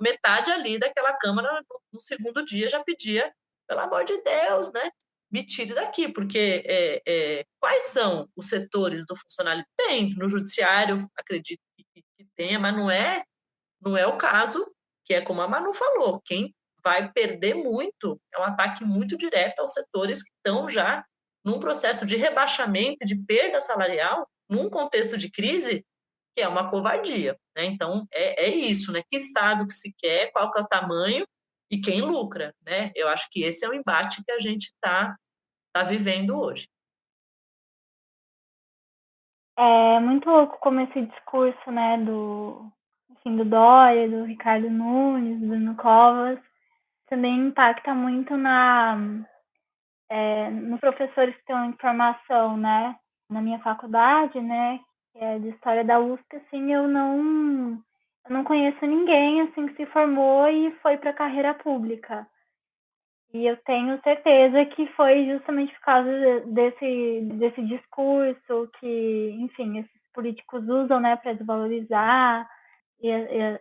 metade ali daquela Câmara, no segundo dia, já pedia, pelo amor de Deus, né? Me tire daqui, porque quais são os setores do funcionário? Tem, no judiciário, acredito que tenha, mas não é o caso, que é como a Manu falou, quem vai perder muito é um ataque muito direto aos setores que estão já num processo de rebaixamento, de perda salarial, num contexto de crise, que é uma covardia, né? Então, é isso, né? Que Estado que se quer, qual que é o tamanho e quem lucra, né? Eu acho que esse é o embate que a gente está vivendo hoje. É muito louco como esse discurso, né, do Dória, do Ricardo Nunes, do Bruno Covas, também impacta muito nos professores que estão em formação, né? Na minha faculdade, né, que é de História da USP, assim, eu não conheço ninguém, assim, que se formou e foi para a carreira pública. E eu tenho certeza que foi justamente por causa desse discurso que, enfim, esses políticos usam, né, para desvalorizar e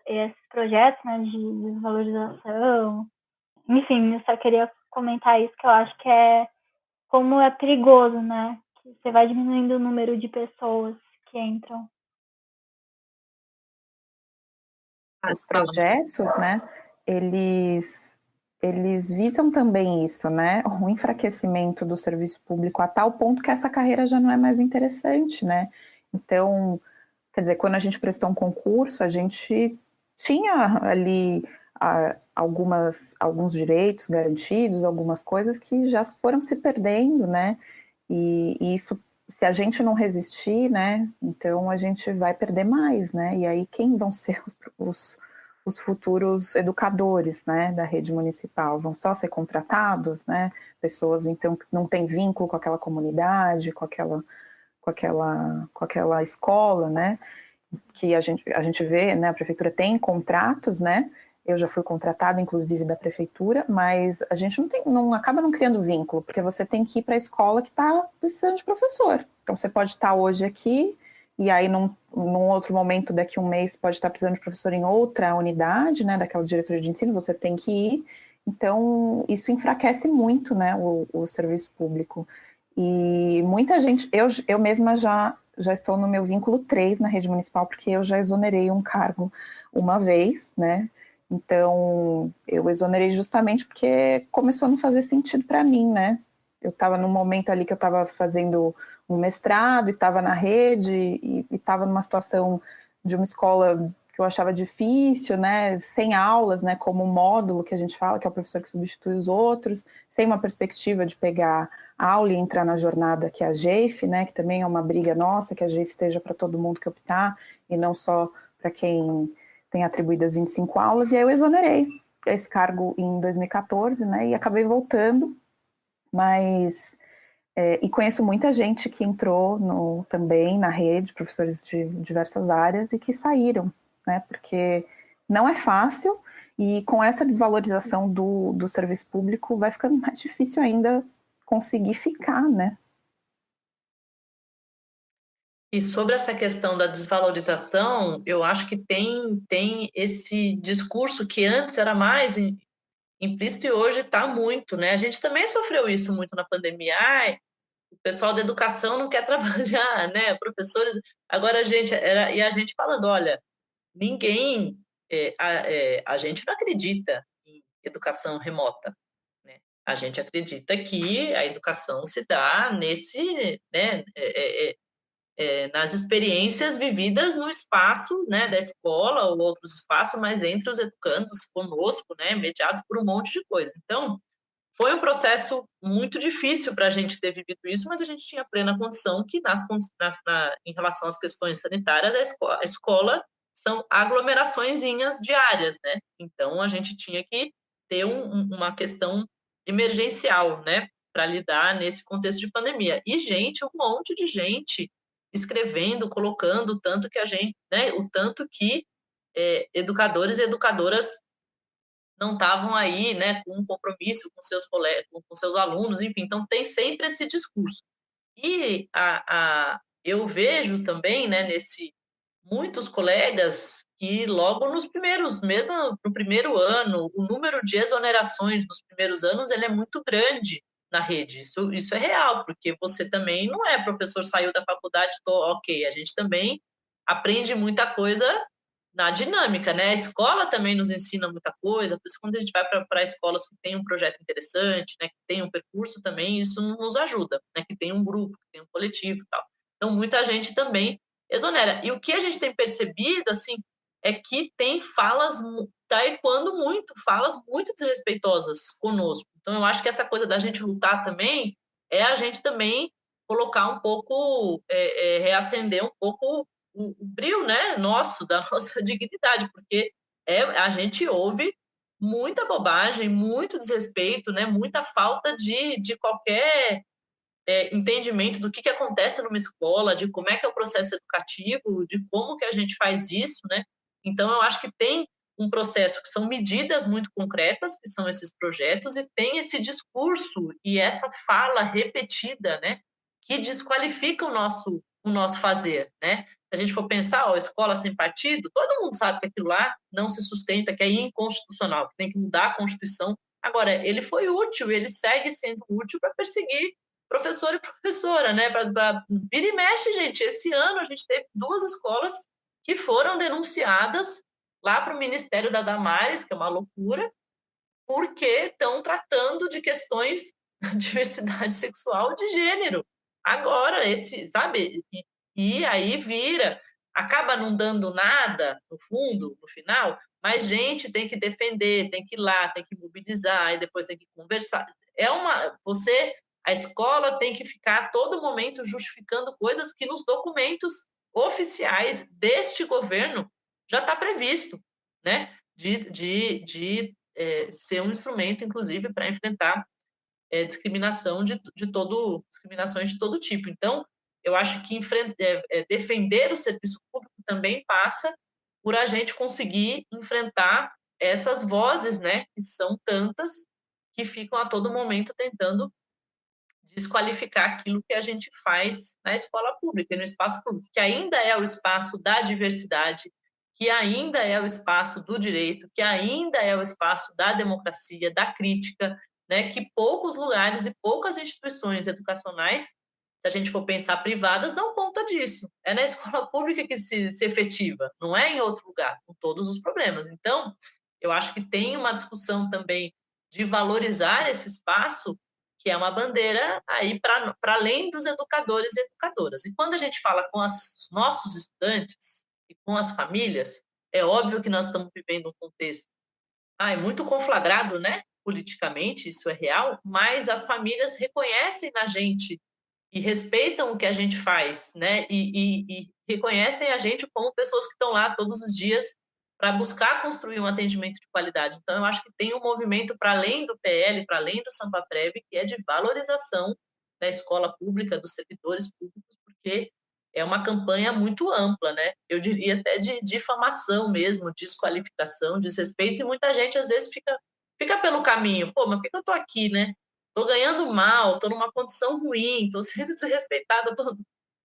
esses projetos, né, de desvalorização. Enfim, eu só queria comentar isso, que eu acho que como é perigoso, né, que você vai diminuindo o número de pessoas que entram. Os projetos, né, eles visam também isso, né, o enfraquecimento do serviço público a tal ponto que essa carreira já não é mais interessante, né. Então, quer dizer, quando a gente prestou um concurso, a gente tinha ali alguns direitos garantidos, algumas coisas que já foram se perdendo, né, e isso, se a gente não resistir, né, então a gente vai perder mais, né, e aí quem vão ser os futuros educadores, né, da rede municipal? Vão só ser contratados, né, pessoas, então, que não têm vínculo com aquela comunidade, com aquela escola, né, que a gente vê, né, a prefeitura tem contratos, né, eu já fui contratada, inclusive, da prefeitura, mas a gente acaba não criando vínculo, porque você tem que ir para a escola que está precisando de professor. Então, você pode estar hoje aqui, e aí, num outro momento, daqui a um mês, pode estar precisando de professor em outra unidade, né, daquela diretoria de ensino, você tem que ir. Então, isso enfraquece muito, né, o serviço público. E muita gente, eu mesma já estou no meu vínculo 3 na rede municipal, porque eu já exonerei um cargo uma vez, né? Então, eu exonerei justamente porque começou a não fazer sentido para mim, né? Eu estava num momento ali que eu estava fazendo um mestrado e estava na rede e estava numa situação de uma escola que eu achava difícil, né? Sem aulas, né? Como módulo que a gente fala, que é o professor que substitui os outros, sem uma perspectiva de pegar aula e entrar na jornada que é a GEIF, né? Que também é uma briga nossa, que a GEIF seja para todo mundo que optar e não só para quem tem atribuídas 25 aulas, e aí eu exonerei esse cargo em 2014, né, e acabei voltando, mas, e conheço muita gente que entrou também na rede, professores de diversas áreas, e que saíram, né, porque não é fácil, E com essa desvalorização do serviço público, vai ficando mais difícil ainda conseguir ficar, né? E sobre essa questão da desvalorização, eu acho que tem esse discurso que antes era mais implícito e hoje está muito, né? A gente também sofreu isso muito na pandemia. Ai, o pessoal da educação não quer trabalhar, né? Professores. Agora e a gente falando, olha, ninguém, a gente não acredita em educação remota, né? A gente acredita que a educação se dá nesse, né? Nas experiências vividas no espaço, né, da escola ou outros espaços, mas entre os educandos conosco, né, mediados por um monte de coisa. Então, foi um processo muito difícil para a gente ter vivido isso, mas a gente tinha plena condição que, em relação às questões sanitárias, a escola são aglomeraçõezinhas diárias, né? Então, a gente tinha que ter uma questão emergencial, né, para lidar nesse contexto de pandemia. E, gente, um monte de gente escrevendo, colocando o tanto que a gente, né, o tanto que educadores e educadoras não estavam aí, né, com um compromisso com seus colegas, com seus alunos, enfim, então tem sempre esse discurso. E eu vejo também, né, muitos colegas que logo mesmo no primeiro ano, o número de exonerações nos primeiros anos, ele é muito grande na rede. Isso é real, porque você também não é professor, saiu da faculdade, ok, a gente também aprende muita coisa na dinâmica, né? A escola também nos ensina muita coisa, por isso quando a gente vai para escolas que tem um projeto interessante, né, que tem um percurso também, isso nos ajuda, né, que tem um grupo, que tem um coletivo e tal. Então, muita gente também exonera. E o que a gente tem percebido, assim, é que tem tá ecoando muito, falas muito desrespeitosas conosco. Então, eu acho que essa coisa da gente lutar também é a gente também colocar um pouco, reacender um pouco o brilho, né, nosso, da nossa dignidade, porque a gente ouve muita bobagem, muito desrespeito, né, muita falta de qualquer entendimento do que acontece numa escola, de como é que é o processo educativo, de como que a gente faz isso, né? Então, eu acho que tem um processo que são medidas muito concretas, que são esses projetos, e tem esse discurso e essa fala repetida, né, que desqualifica o nosso fazer, né? Se a gente for pensar, ó, escola sem partido, todo mundo sabe que aquilo lá não se sustenta, que é inconstitucional, que tem que mudar a Constituição. Agora, ele foi útil, ele segue sendo útil para perseguir professor e professora, né? Vira e mexe, gente. Esse ano a gente teve 2 escolas que foram denunciadas lá para o Ministério da Damares, que é uma loucura, porque estão tratando de questões de diversidade sexual de gênero. Agora, sabe? E aí acaba não dando nada no fundo, no final, mas gente tem que defender, tem que ir lá, tem que mobilizar, e depois tem que conversar. A escola tem que ficar a todo momento justificando coisas que nos documentos oficiais deste governo já está previsto, né? De ser um instrumento, inclusive, para enfrentar discriminações de todo tipo. Então, eu acho que defender o serviço público também passa por a gente conseguir enfrentar essas vozes, né, que são tantas, que ficam a todo momento tentando desqualificar aquilo que a gente faz na escola pública, no espaço público, que ainda é o espaço da diversidade, que ainda é o espaço do direito, que ainda é o espaço da democracia, da crítica, né, que poucos lugares e poucas instituições educacionais, se a gente for pensar privadas, dão conta disso. É na escola pública que se efetiva, não é em outro lugar, com todos os problemas. Então, eu acho que tem uma discussão também de valorizar esse espaço, que é uma bandeira aí para além dos educadores e educadoras. E quando a gente fala com os nossos estudantes e com as famílias, é óbvio que nós estamos vivendo um contexto muito conflagrado, né? Politicamente, isso é real, mas as famílias reconhecem na gente e respeitam o que a gente faz, né? E reconhecem a gente como pessoas que estão lá todos os dias para buscar construir um atendimento de qualidade. Então, eu acho que tem um movimento para além do PL, para além do Sampaprev, que é de valorização da escola pública, dos servidores públicos, porque é uma campanha muito ampla, né? Eu diria até de difamação mesmo, desqualificação, desrespeito, e muita gente às vezes fica pelo caminho. Pô, mas por que eu tô aqui, né? Tô ganhando mal, tô numa condição ruim, tô sendo desrespeitada,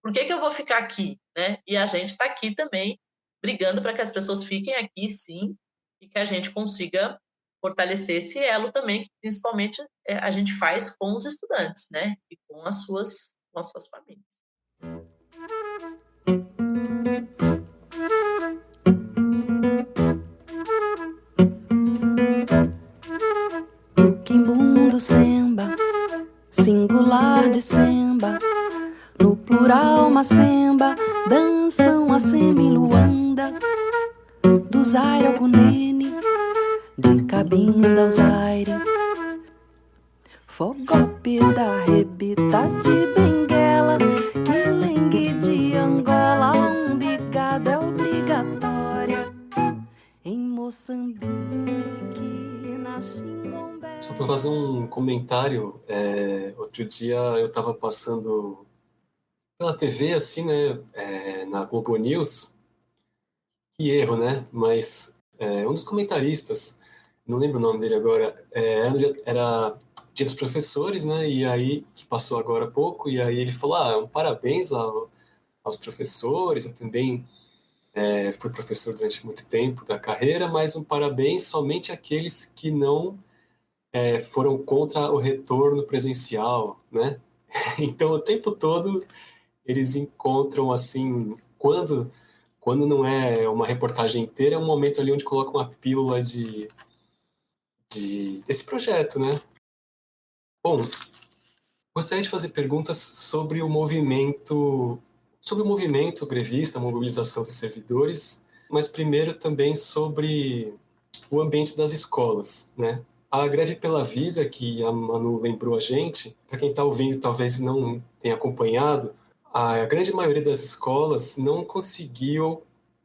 por que eu vou ficar aqui, né? E a gente está aqui também brigando para que as pessoas fiquem aqui, sim, e que a gente consiga fortalecer esse elo também, que principalmente a gente faz com os estudantes, né? E com as suas famílias. O quimbundo semba, singular de semba, no plural macemba, dançam a semiluanda, do zaire ao cunene, de cabinda ao zaire, fogope da rebita de Benguela, quilengue de Angola, umbigada é obrigatória, em Moçambique, na Xingombé. Só para fazer um comentário, outro dia eu estava passando pela TV, assim, né, na Globo News, que erro, né, mas um dos comentaristas, não lembro o nome dele agora, era Dia dos Professores, né, e aí, que passou agora há pouco, e aí ele falou, um parabéns aos professores, eu também fui professor durante muito tempo da carreira, mas um parabéns somente àqueles que não foram contra o retorno presencial, né? Então, o tempo todo, eles encontram, assim, quando não é uma reportagem inteira, é um momento ali onde colocam uma pílula desse projeto, né? Bom, gostaria de fazer perguntas sobre o movimento grevista, a mobilização dos servidores, mas primeiro também sobre o ambiente das escolas, né? A Greve pela Vida, que a Manu lembrou a gente, para quem está ouvindo talvez não tenha acompanhado, a grande maioria das escolas não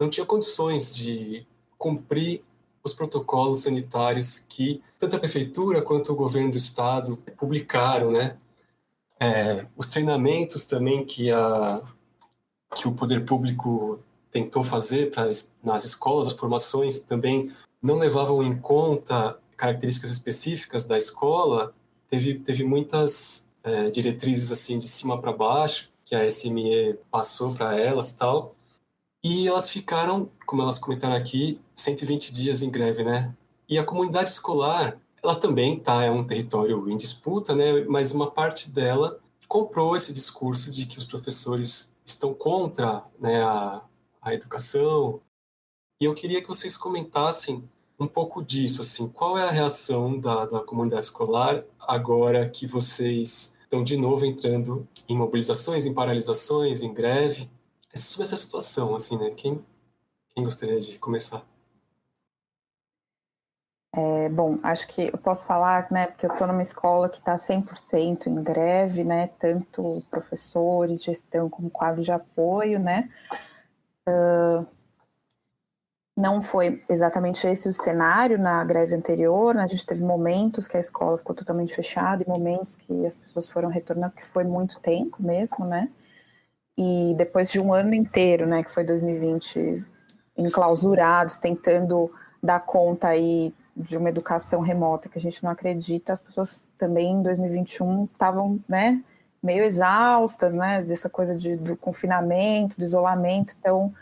tinha condições de cumprir os protocolos sanitários que tanto a prefeitura quanto o governo do estado publicaram, né? Os treinamentos também que o poder público tentou fazer nas escolas, as formações também não levavam em conta características específicas da escola. Teve muitas diretrizes assim de cima para baixo que a SME passou para elas, tal, e elas ficaram, como elas comentaram aqui, 120 dias em greve, né? E a comunidade escolar, ela também é um território em disputa, né? Mas uma parte dela comprou esse discurso de que os professores estão contra, né, a educação. E eu queria que vocês comentassem um pouco disso, assim, qual é a reação da comunidade escolar agora que vocês estão de novo entrando em mobilizações, em paralisações, em greve, sobre essa situação, assim, né? Quem gostaria de começar? Bom, acho que eu posso falar, né, porque eu estou numa escola que está 100% em greve, né, tanto professores, gestão, como quadro de apoio, né. Não foi exatamente esse o cenário na greve anterior, né, a gente teve momentos que a escola ficou totalmente fechada e momentos que as pessoas foram retornando, que foi muito tempo mesmo, né, e depois de um ano inteiro, né, que foi 2020, enclausurados, tentando dar conta aí de uma educação remota que a gente não acredita, as pessoas também em 2021 estavam, né, meio exaustas, né, dessa coisa do confinamento, do isolamento, então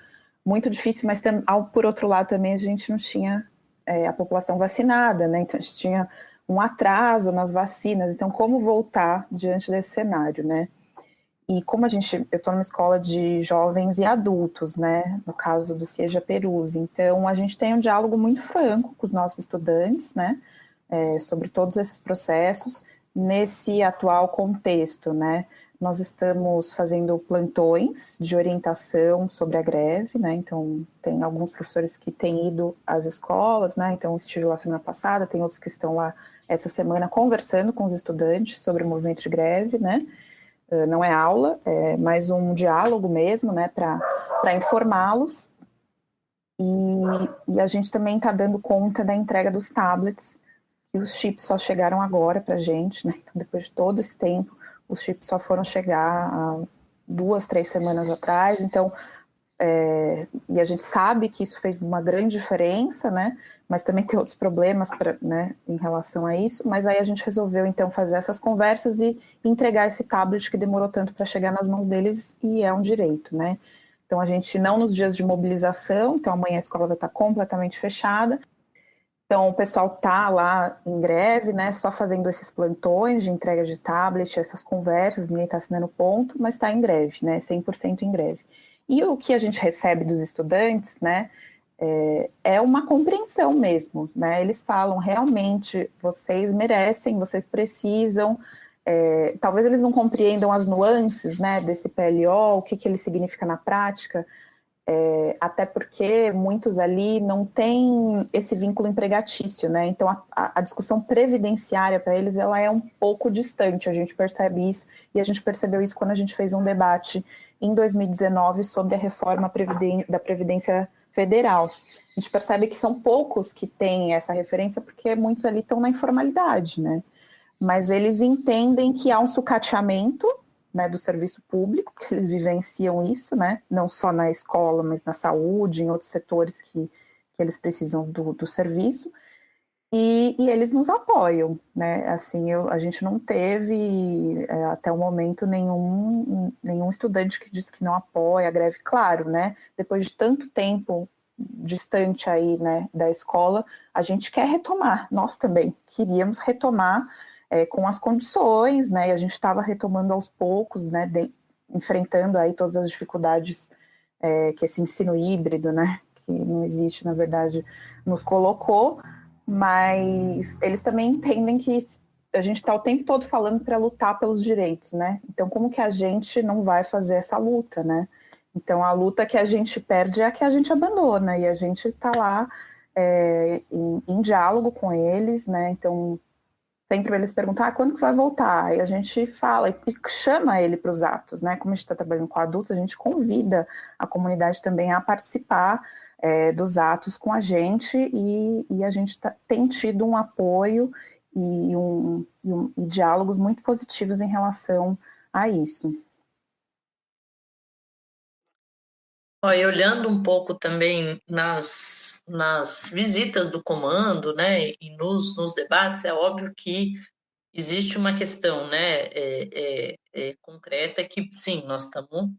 muito difícil, mas por outro lado também a gente não tinha a população vacinada, né, então a gente tinha um atraso nas vacinas, então como voltar diante desse cenário, né? E como eu estou numa escola de jovens e adultos, né, no caso do CIEJA Peruzzi, então a gente tem um diálogo muito franco com os nossos estudantes, né, sobre todos esses processos, nesse atual contexto, né. Nós estamos fazendo plantões de orientação sobre a greve, né, então tem alguns professores que têm ido às escolas, né, então eu estive lá semana passada, tem outros que estão lá essa semana conversando com os estudantes sobre o movimento de greve, né. Não é aula, é mais um diálogo mesmo, né, para informá-los. E a gente também está dando conta da entrega dos tablets, e os chips só chegaram agora para a gente, né, então depois de todo esse tempo, os chips só foram chegar 2, 3 semanas atrás, então, e a gente sabe que isso fez uma grande diferença, né? Mas também tem outros problemas né, em relação a isso, mas aí a gente resolveu, então, fazer essas conversas e entregar esse tablet que demorou tanto para chegar nas mãos deles, e é um direito, né? Então, a gente não nos dias de mobilização, então amanhã a escola vai estar completamente fechada, então o pessoal está lá em greve, né, só fazendo esses plantões de entrega de tablet, essas conversas, ninguém está assinando ponto, mas está em greve, né, 100% em greve. E o que a gente recebe dos estudantes, né, é uma compreensão mesmo, né? Eles falam, realmente, vocês merecem, vocês precisam, talvez eles não compreendam as nuances, né, desse PLO, o que ele significa na prática, até porque muitos ali não têm esse vínculo empregatício, né? Então a discussão previdenciária para eles ela é um pouco distante, a gente percebe isso, e a gente percebeu isso quando a gente fez um debate em 2019 sobre a reforma da Previdência Federal. A gente percebe que são poucos que têm essa referência, porque muitos ali estão na informalidade, né? Mas eles entendem que há um sucateamento, né, do serviço público, que eles vivenciam isso, né? Não só na escola, mas na saúde, em outros setores que eles precisam do serviço. E eles nos apoiam, né? Assim, a gente não teve até o momento nenhum estudante que disse que não apoia a greve, claro, né? Depois de tanto tempo distante aí, né, da escola, a gente quer retomar, nós também queríamos retomar com as condições, né? E a gente estava retomando aos poucos, né? Enfrentando aí todas as dificuldades que esse ensino híbrido, né? Que não existe, na verdade, nos colocou. Mas eles também entendem que a gente está o tempo todo falando para lutar pelos direitos, né? Então, como que a gente não vai fazer essa luta, né? Então, a luta que a gente perde é a que a gente abandona, e a gente está lá em diálogo com eles, né? Então, sempre eles perguntam, quando que vai voltar? E a gente fala e chama ele para os atos, né? Como a gente está trabalhando com adultos, a gente convida a comunidade também a participar dos atos com a gente, e a gente tem tido um apoio e diálogos muito positivos em relação a isso. E olhando um pouco também nas visitas do comando, né, e nos debates, é óbvio que existe uma questão, né, concreta que, sim, nós estamos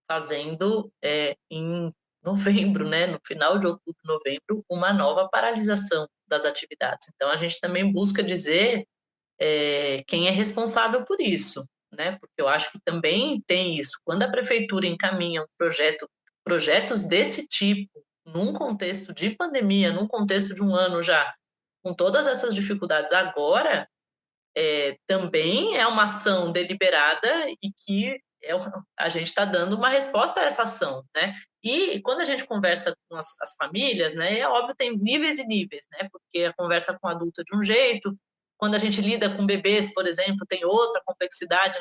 fazendo em novembro, né, no final de outubro, novembro, uma nova paralisação das atividades. Então, a gente também busca dizer quem é responsável por isso, né, porque eu acho que também tem isso. Quando a prefeitura encaminha projetos desse tipo, num contexto de pandemia, num contexto de um ano já, com todas essas dificuldades agora, também é uma ação deliberada e que a gente está dando uma resposta a essa ação, né? E quando a gente conversa com as famílias, né, é óbvio, tem níveis e níveis, né? Porque a conversa com adulto é de um jeito, quando a gente lida com bebês, por exemplo, tem outra complexidade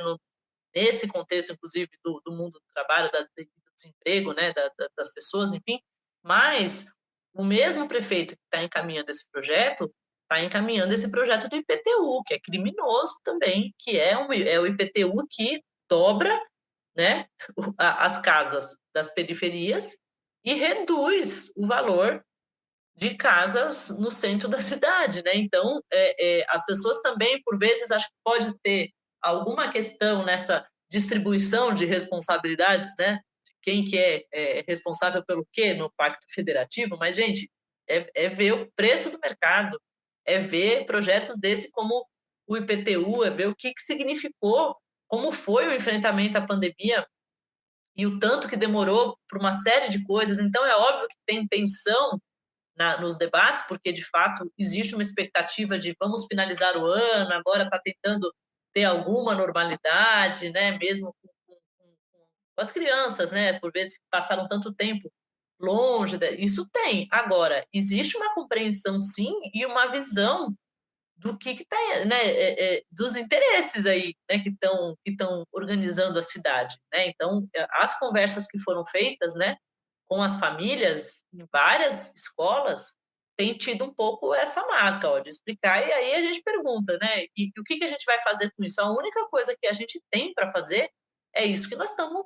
nesse contexto, inclusive, do mundo do trabalho, do desemprego, né, das pessoas, enfim. Mas o mesmo prefeito que está encaminhando esse projeto está encaminhando esse projeto do IPTU, que é criminoso também, que é o IPTU que dobra, né, as casas das periferias e reduz o valor de casas no centro da cidade, né? Então, as pessoas também, por vezes, acho que pode ter alguma questão nessa distribuição de responsabilidades, né? De quem que é responsável pelo quê no Pacto Federativo, mas, gente, é ver o preço do mercado, é ver projetos desse como o IPTU, é ver o que significou, como foi o enfrentamento à pandemia e o tanto que demorou por uma série de coisas. Então, é óbvio que tem tensão nos debates, porque, de fato, existe uma expectativa de vamos finalizar o ano, agora está tentando ter alguma normalidade, né? Mesmo com as crianças, né? Por vezes passaram tanto tempo longe, isso tem. Agora, existe uma compreensão, sim, e uma visão do que está, né, dos interesses aí, né, que estão organizando a cidade, né? Então, as conversas que foram feitas, né, com as famílias em várias escolas tem tido um pouco essa marca, de explicar, e aí a gente pergunta, né, e o que a gente vai fazer com isso? A única coisa que a gente tem para fazer é isso que nós estamos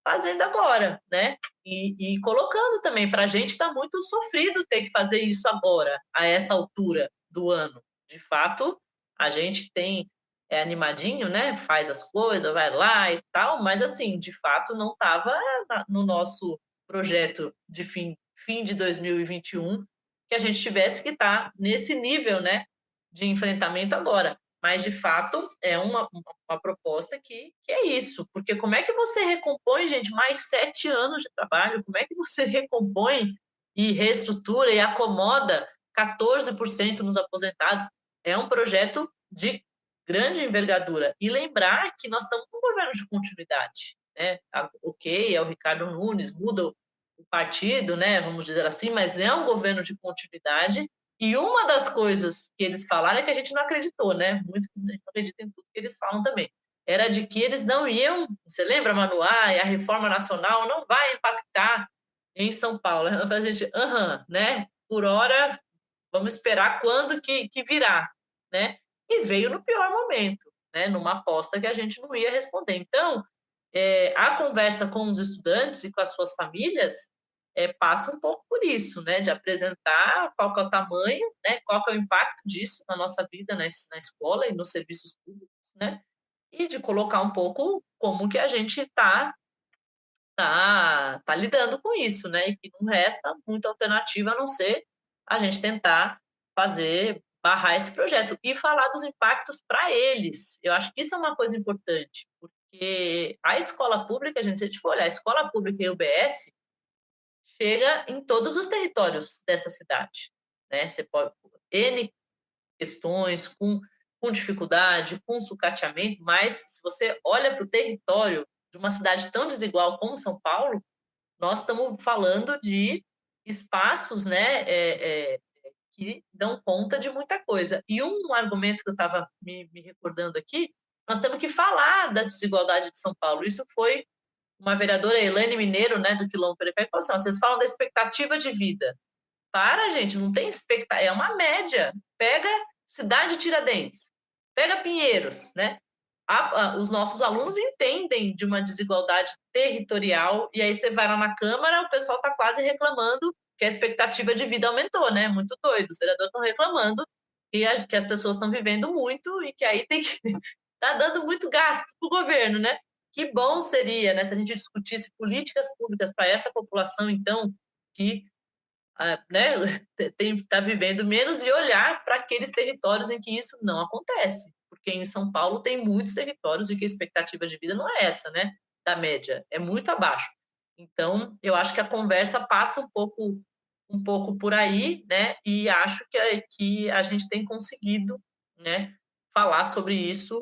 fazendo agora, né? E colocando também, para a gente está muito sofrido ter que fazer isso agora, a essa altura do ano. De fato, a gente é animadinho, né? Faz as coisas, vai lá e tal, mas assim, de fato, não estava no nosso projeto de fim de 2021 que a gente tivesse que estar nesse nível, né, de enfrentamento agora. Mas, de fato, é uma proposta que é isso. Porque como é que você recompõe, gente, mais 7 anos de trabalho? Como é que você recompõe e reestrutura e acomoda 14% nos aposentados? É um projeto de grande envergadura. E lembrar que nós estamos com um governo de continuidade, né? Ok, é o Ricardo Nunes, muda o partido, né? Vamos dizer assim, mas é um governo de continuidade. E uma das coisas que eles falaram é que a gente não acreditou, né? Muito a gente não acredita em tudo que eles falam também. Era de que eles não iam, você lembra, Manu? A reforma nacional não vai impactar em São Paulo. A gente, né? Por hora, vamos esperar quando que virá, né? E veio no pior momento, né? Numa aposta que a gente não ia responder. Então, a conversa com os estudantes e com as suas famílias passa um pouco por isso, né? De apresentar qual que é o tamanho, né? Qual que é o impacto disso na nossa vida na escola e nos serviços públicos, né? E de colocar um pouco como que a gente está lidando com isso, né? E que não resta muita alternativa a não ser a gente tentar barrar esse projeto e falar dos impactos para eles. Eu acho que isso é uma coisa importante, porque a escola pública, gente, se a gente for olhar, a escola pública e o UBS chega em todos os territórios dessa cidade, né? Você pode N questões com dificuldade, com sucateamento, mas se você olha para o território de uma cidade tão desigual como São Paulo, nós estamos falando de espaços, né, que dão conta de muita coisa. E um argumento que eu estava me recordando aqui, nós temos que falar da desigualdade de São Paulo. Isso foi uma vereadora, Elaine Mineiro, né, do Quilombo Periférico, falou assim, vocês falam da expectativa de vida. Para, gente, não tem expectativa, é uma média. Pega cidade de Tiradentes, pega Pinheiros, né? Os nossos alunos entendem de uma desigualdade territorial, e aí você vai lá na Câmara, o pessoal está quase reclamando que a expectativa de vida aumentou, né? Muito doido. Os vereadores estão reclamando que as pessoas estão vivendo muito e que aí tem que tá dando muito gasto para o governo, né? Que bom seria, né, se a gente discutisse políticas públicas para essa população, então, que né, está vivendo menos e olhar para aqueles territórios em que isso não acontece. Porque em São Paulo tem muitos territórios em que a expectativa de vida não é essa, né, da média, é muito abaixo. Então, eu acho que a conversa passa um pouco por aí, né, e acho que a gente tem conseguido, né, falar sobre isso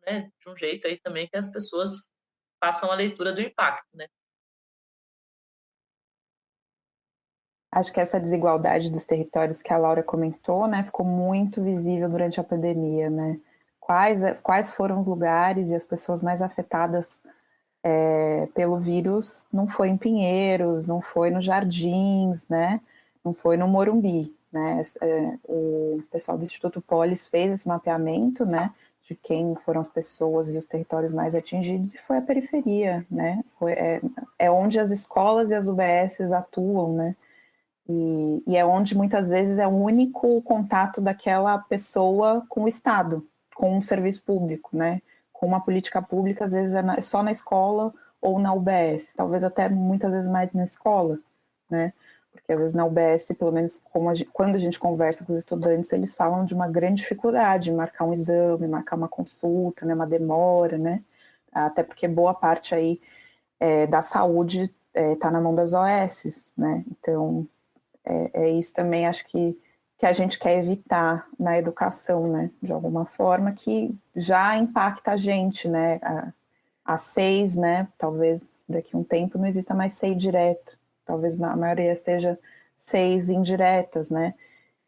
né, de um jeito aí também que as pessoas façam a leitura do impacto, né. Acho que essa desigualdade dos territórios que a Laura comentou, né, ficou muito visível durante a pandemia, né? Quais foram os lugares e as pessoas mais afetadas pelo vírus? Não foi em Pinheiros, não foi nos Jardins, né? Não foi no Morumbi, né? O pessoal do Instituto Polis fez esse mapeamento, né? De quem foram as pessoas e os territórios mais atingidos, e foi a periferia, né? É onde as escolas e as UBSs atuam, né? E é onde muitas vezes é o único contato daquela pessoa com o Estado, com um serviço público, né? Com uma política pública, às vezes é só na escola ou na UBS, talvez até muitas vezes mais na escola, né? Porque às vezes na UBS, pelo menos quando a gente conversa com os estudantes, eles falam de uma grande dificuldade em marcar um exame, marcar uma consulta, né? Uma demora, né? Até porque boa parte aí da saúde está na mão das OS, né? Então, é isso também, acho que a gente quer evitar na educação, né? De alguma forma, que já impacta a gente, né? A SEIs, né? Talvez daqui a um tempo não exista mais SEI direto. Talvez a maioria seja SEIs indiretas, né?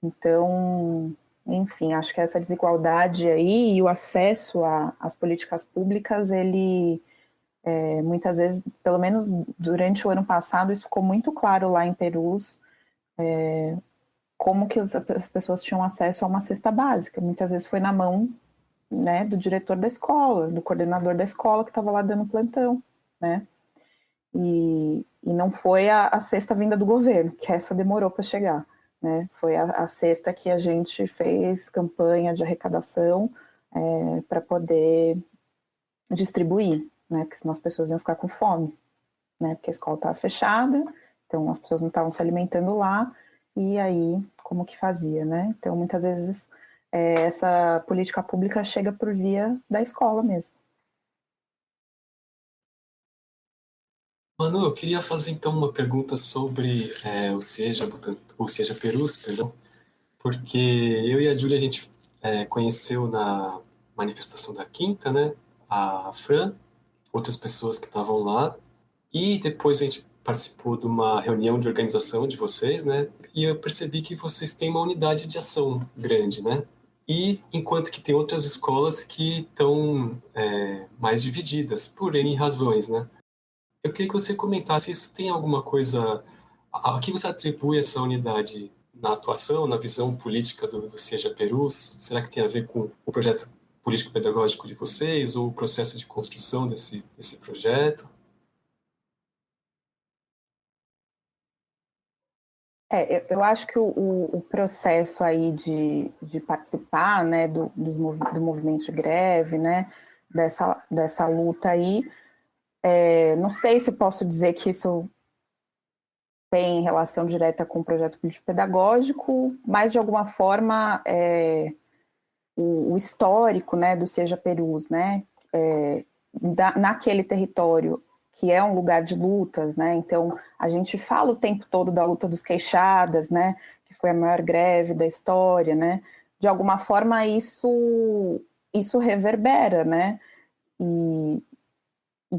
Então, enfim, acho que essa desigualdade aí e o acesso às políticas públicas, ele... muitas vezes, pelo menos durante o ano passado, isso ficou muito claro lá em Perus, como que as pessoas tinham acesso a uma cesta básica. Muitas vezes foi na mão, né, do diretor da escola, do coordenador da escola que estava lá dando plantão, né? E não foi a sexta vinda do governo, que essa demorou para chegar, né? Foi a sexta que a gente fez campanha de arrecadação para poder distribuir, né? Porque senão as pessoas iam ficar com fome, né? Porque a escola estava fechada, então as pessoas não estavam se alimentando lá, e aí como que fazia, né? Então muitas vezes essa política pública chega por via da escola mesmo. Manu, eu queria fazer então uma pergunta sobre o Cieja Perus, perdão, porque eu e a Júlia a gente conheceu na manifestação da Quinta, né? A Fran, outras pessoas que estavam lá, e depois a gente participou de uma reunião de organização de vocês, né? E eu percebi que vocês têm uma unidade de ação grande, né? E enquanto que tem outras escolas que estão mais divididas, por N razões, né? Eu queria que você comentasse, isso tem alguma coisa, a que você atribui essa unidade na atuação, na visão política do Cieja Perus? Será que tem a ver com o projeto político-pedagógico de vocês, ou o processo de construção desse projeto? Eu acho que o processo aí de participar, né, do movimento de greve, né, dessa luta aí, não sei se posso dizer que isso tem relação direta com o projeto político-pedagógico, mas de alguma forma o histórico, né, do Cieja Perus, né, naquele território que é um lugar de lutas, né, então a gente fala o tempo todo da luta dos Queixadas, né, que foi a maior greve da história, né, de alguma forma isso reverbera, né, e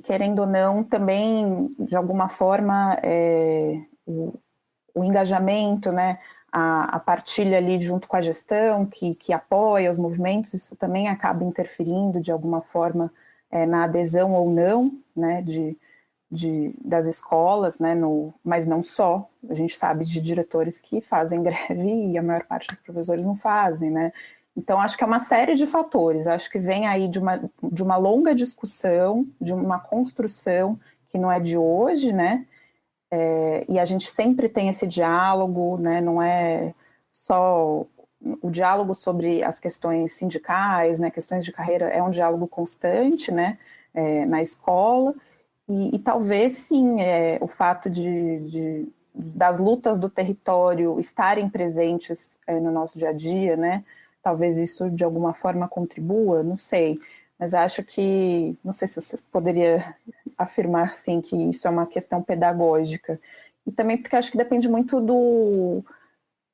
querendo ou não, também, de alguma forma, o engajamento, né, a partilha ali junto com a gestão, que apoia os movimentos, isso também acaba interferindo, de alguma forma, na adesão ou não, né, das escolas, né, mas não só. A gente sabe de diretores que fazem greve e a maior parte dos professores não fazem, né. Então, acho que é uma série de fatores, acho que vem aí de uma longa discussão, de uma construção que não é de hoje, né, e a gente sempre tem esse diálogo, né, não é só o diálogo sobre as questões sindicais, né, questões de carreira, é um diálogo constante, né, na escola, e talvez sim, o fato das lutas do território estarem presentes no nosso dia a dia, né, talvez isso de alguma forma contribua, não sei, mas acho que, não sei se você poderia afirmar, sim, que isso é uma questão pedagógica, e também porque acho que depende muito do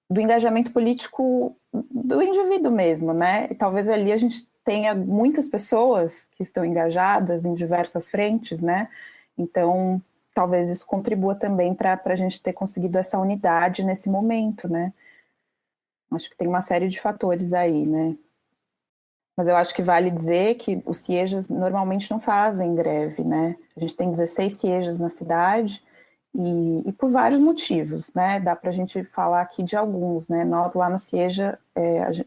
engajamento político do indivíduo mesmo, né, e talvez ali a gente tenha muitas pessoas que estão engajadas em diversas frentes, né, então talvez isso contribua também para a gente ter conseguido essa unidade nesse momento, né. Acho que tem uma série de fatores aí, né? Mas eu acho que vale dizer que os Ciejas normalmente não fazem greve, né? A gente tem 16 Ciejas na cidade e por vários motivos, né? Dá para a gente falar aqui de alguns, né? Nós lá no Cieja,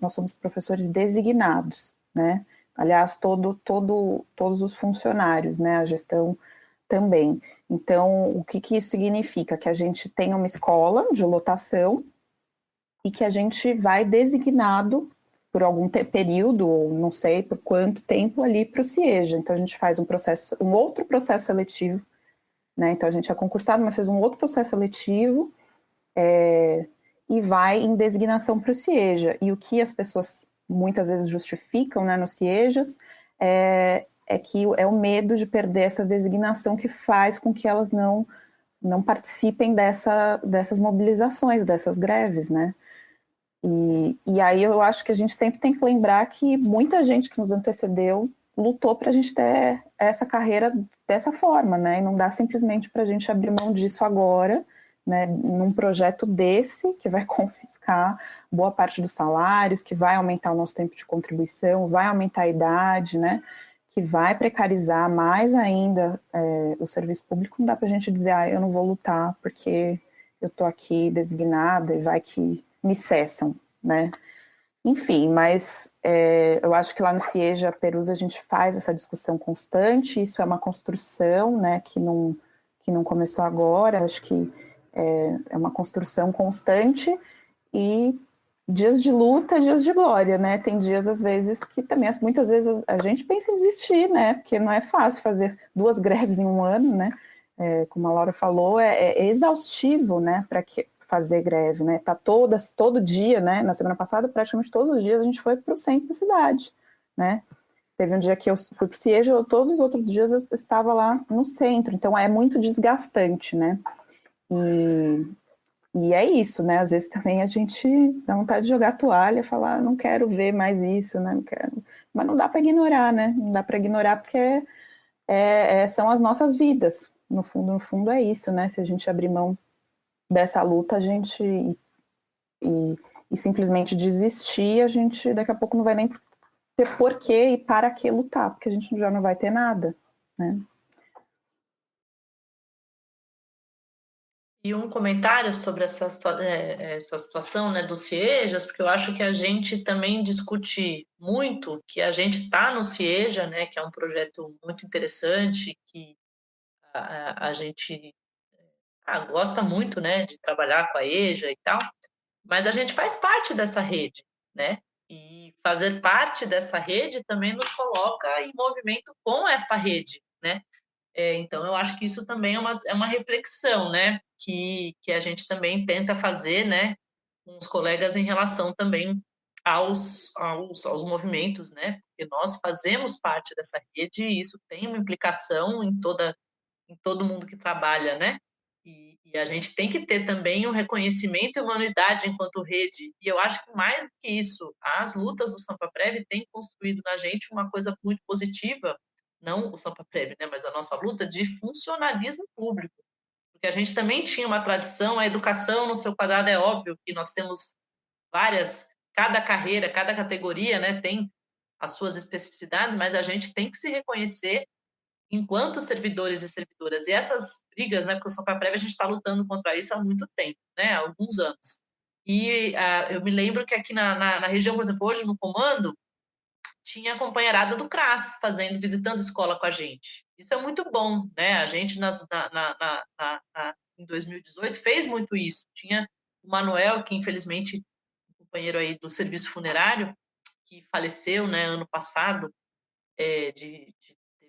nós somos professores designados, né? Aliás, todos os funcionários, né? A gestão também. Então, o que isso significa? Que a gente tem uma escola de lotação e que a gente vai designado por algum período, ou não sei por quanto tempo, ali para o Cieja. Então, a gente faz um outro processo seletivo, né? Então, a gente é concursado, mas fez um outro processo seletivo e vai em designação para o Cieja. E o que as pessoas muitas vezes justificam, né, nos Ciejas é que é o medo de perder essa designação que faz com que elas não participem dessas mobilizações, dessas greves, né? E aí eu acho que a gente sempre tem que lembrar que muita gente que nos antecedeu lutou para a gente ter essa carreira dessa forma, né? E não dá simplesmente para a gente abrir mão disso agora, né? Num projeto desse, que vai confiscar boa parte dos salários, que vai aumentar o nosso tempo de contribuição, vai aumentar a idade, né? Que vai precarizar mais ainda o serviço público. Não dá para a gente dizer, eu não vou lutar porque eu estou aqui designada e vai que me cessam, né? Enfim, mas eu acho que lá no CIEJA Perus a gente faz essa discussão constante, isso é uma construção, né, que não começou agora, acho que é uma construção constante e dias de luta, dias de glória, né? Tem dias, às vezes, que também, muitas vezes, a gente pensa em desistir, né? Porque não é fácil fazer 2 greves em um ano, né? Como a Laura falou, é exaustivo, né? Para fazer greve, né? Tá todo dia, né? Na semana passada, praticamente todos os dias, a gente foi para o centro da cidade, né? Teve um dia que eu fui para o CIEJA, todos os outros dias eu estava lá no centro, então é muito desgastante, né? E é isso, né? Às vezes também a gente dá vontade de jogar a toalha, falar, não quero ver mais isso, né? Não quero. Mas não dá para ignorar, né? Não dá para ignorar porque são as nossas vidas. No fundo é isso, né? Se a gente abrir mão dessa luta, a gente e simplesmente desistir, a gente daqui a pouco não vai nem ter porquê e para que lutar, porque a gente já não vai ter nada, né? E um comentário sobre essa situação, né, dos CIEJAs, porque eu acho que a gente também discute muito, que a gente está no CIEJA, né, que é um projeto muito interessante, que a gente gosta muito, né, de trabalhar com a EJA e tal, mas a gente faz parte dessa rede, né? E fazer parte dessa rede também nos coloca em movimento com esta rede, né? Então, eu acho que isso também é uma reflexão, né? Que a gente também tenta fazer, né? Com os colegas em relação também aos movimentos, né? Porque nós fazemos parte dessa rede e isso tem uma implicação em todo mundo que trabalha, né? E a gente tem que ter também um reconhecimento e uma unidade enquanto rede. E eu acho que mais do que isso, as lutas do Sampaprev têm construído na gente uma coisa muito positiva, não o Sampaprev, né, mas a nossa luta de funcionalismo público. Porque a gente também tinha uma tradição, a educação no seu quadrado é óbvio que nós temos cada carreira, cada categoria, né, tem as suas especificidades, mas a gente tem que se reconhecer enquanto servidores e servidoras. E essas brigas, né, porque o Sampaprev a gente está lutando contra isso há muito tempo, né, há alguns anos. E eu me lembro que aqui na região, por exemplo, hoje no comando, tinha a companheirada do CRAS visitando escola com a gente. Isso é muito bom, né? A gente em 2018 fez muito isso. Tinha o Manuel, que infelizmente um companheiro aí do serviço funerário, que faleceu, né, ano passado, teve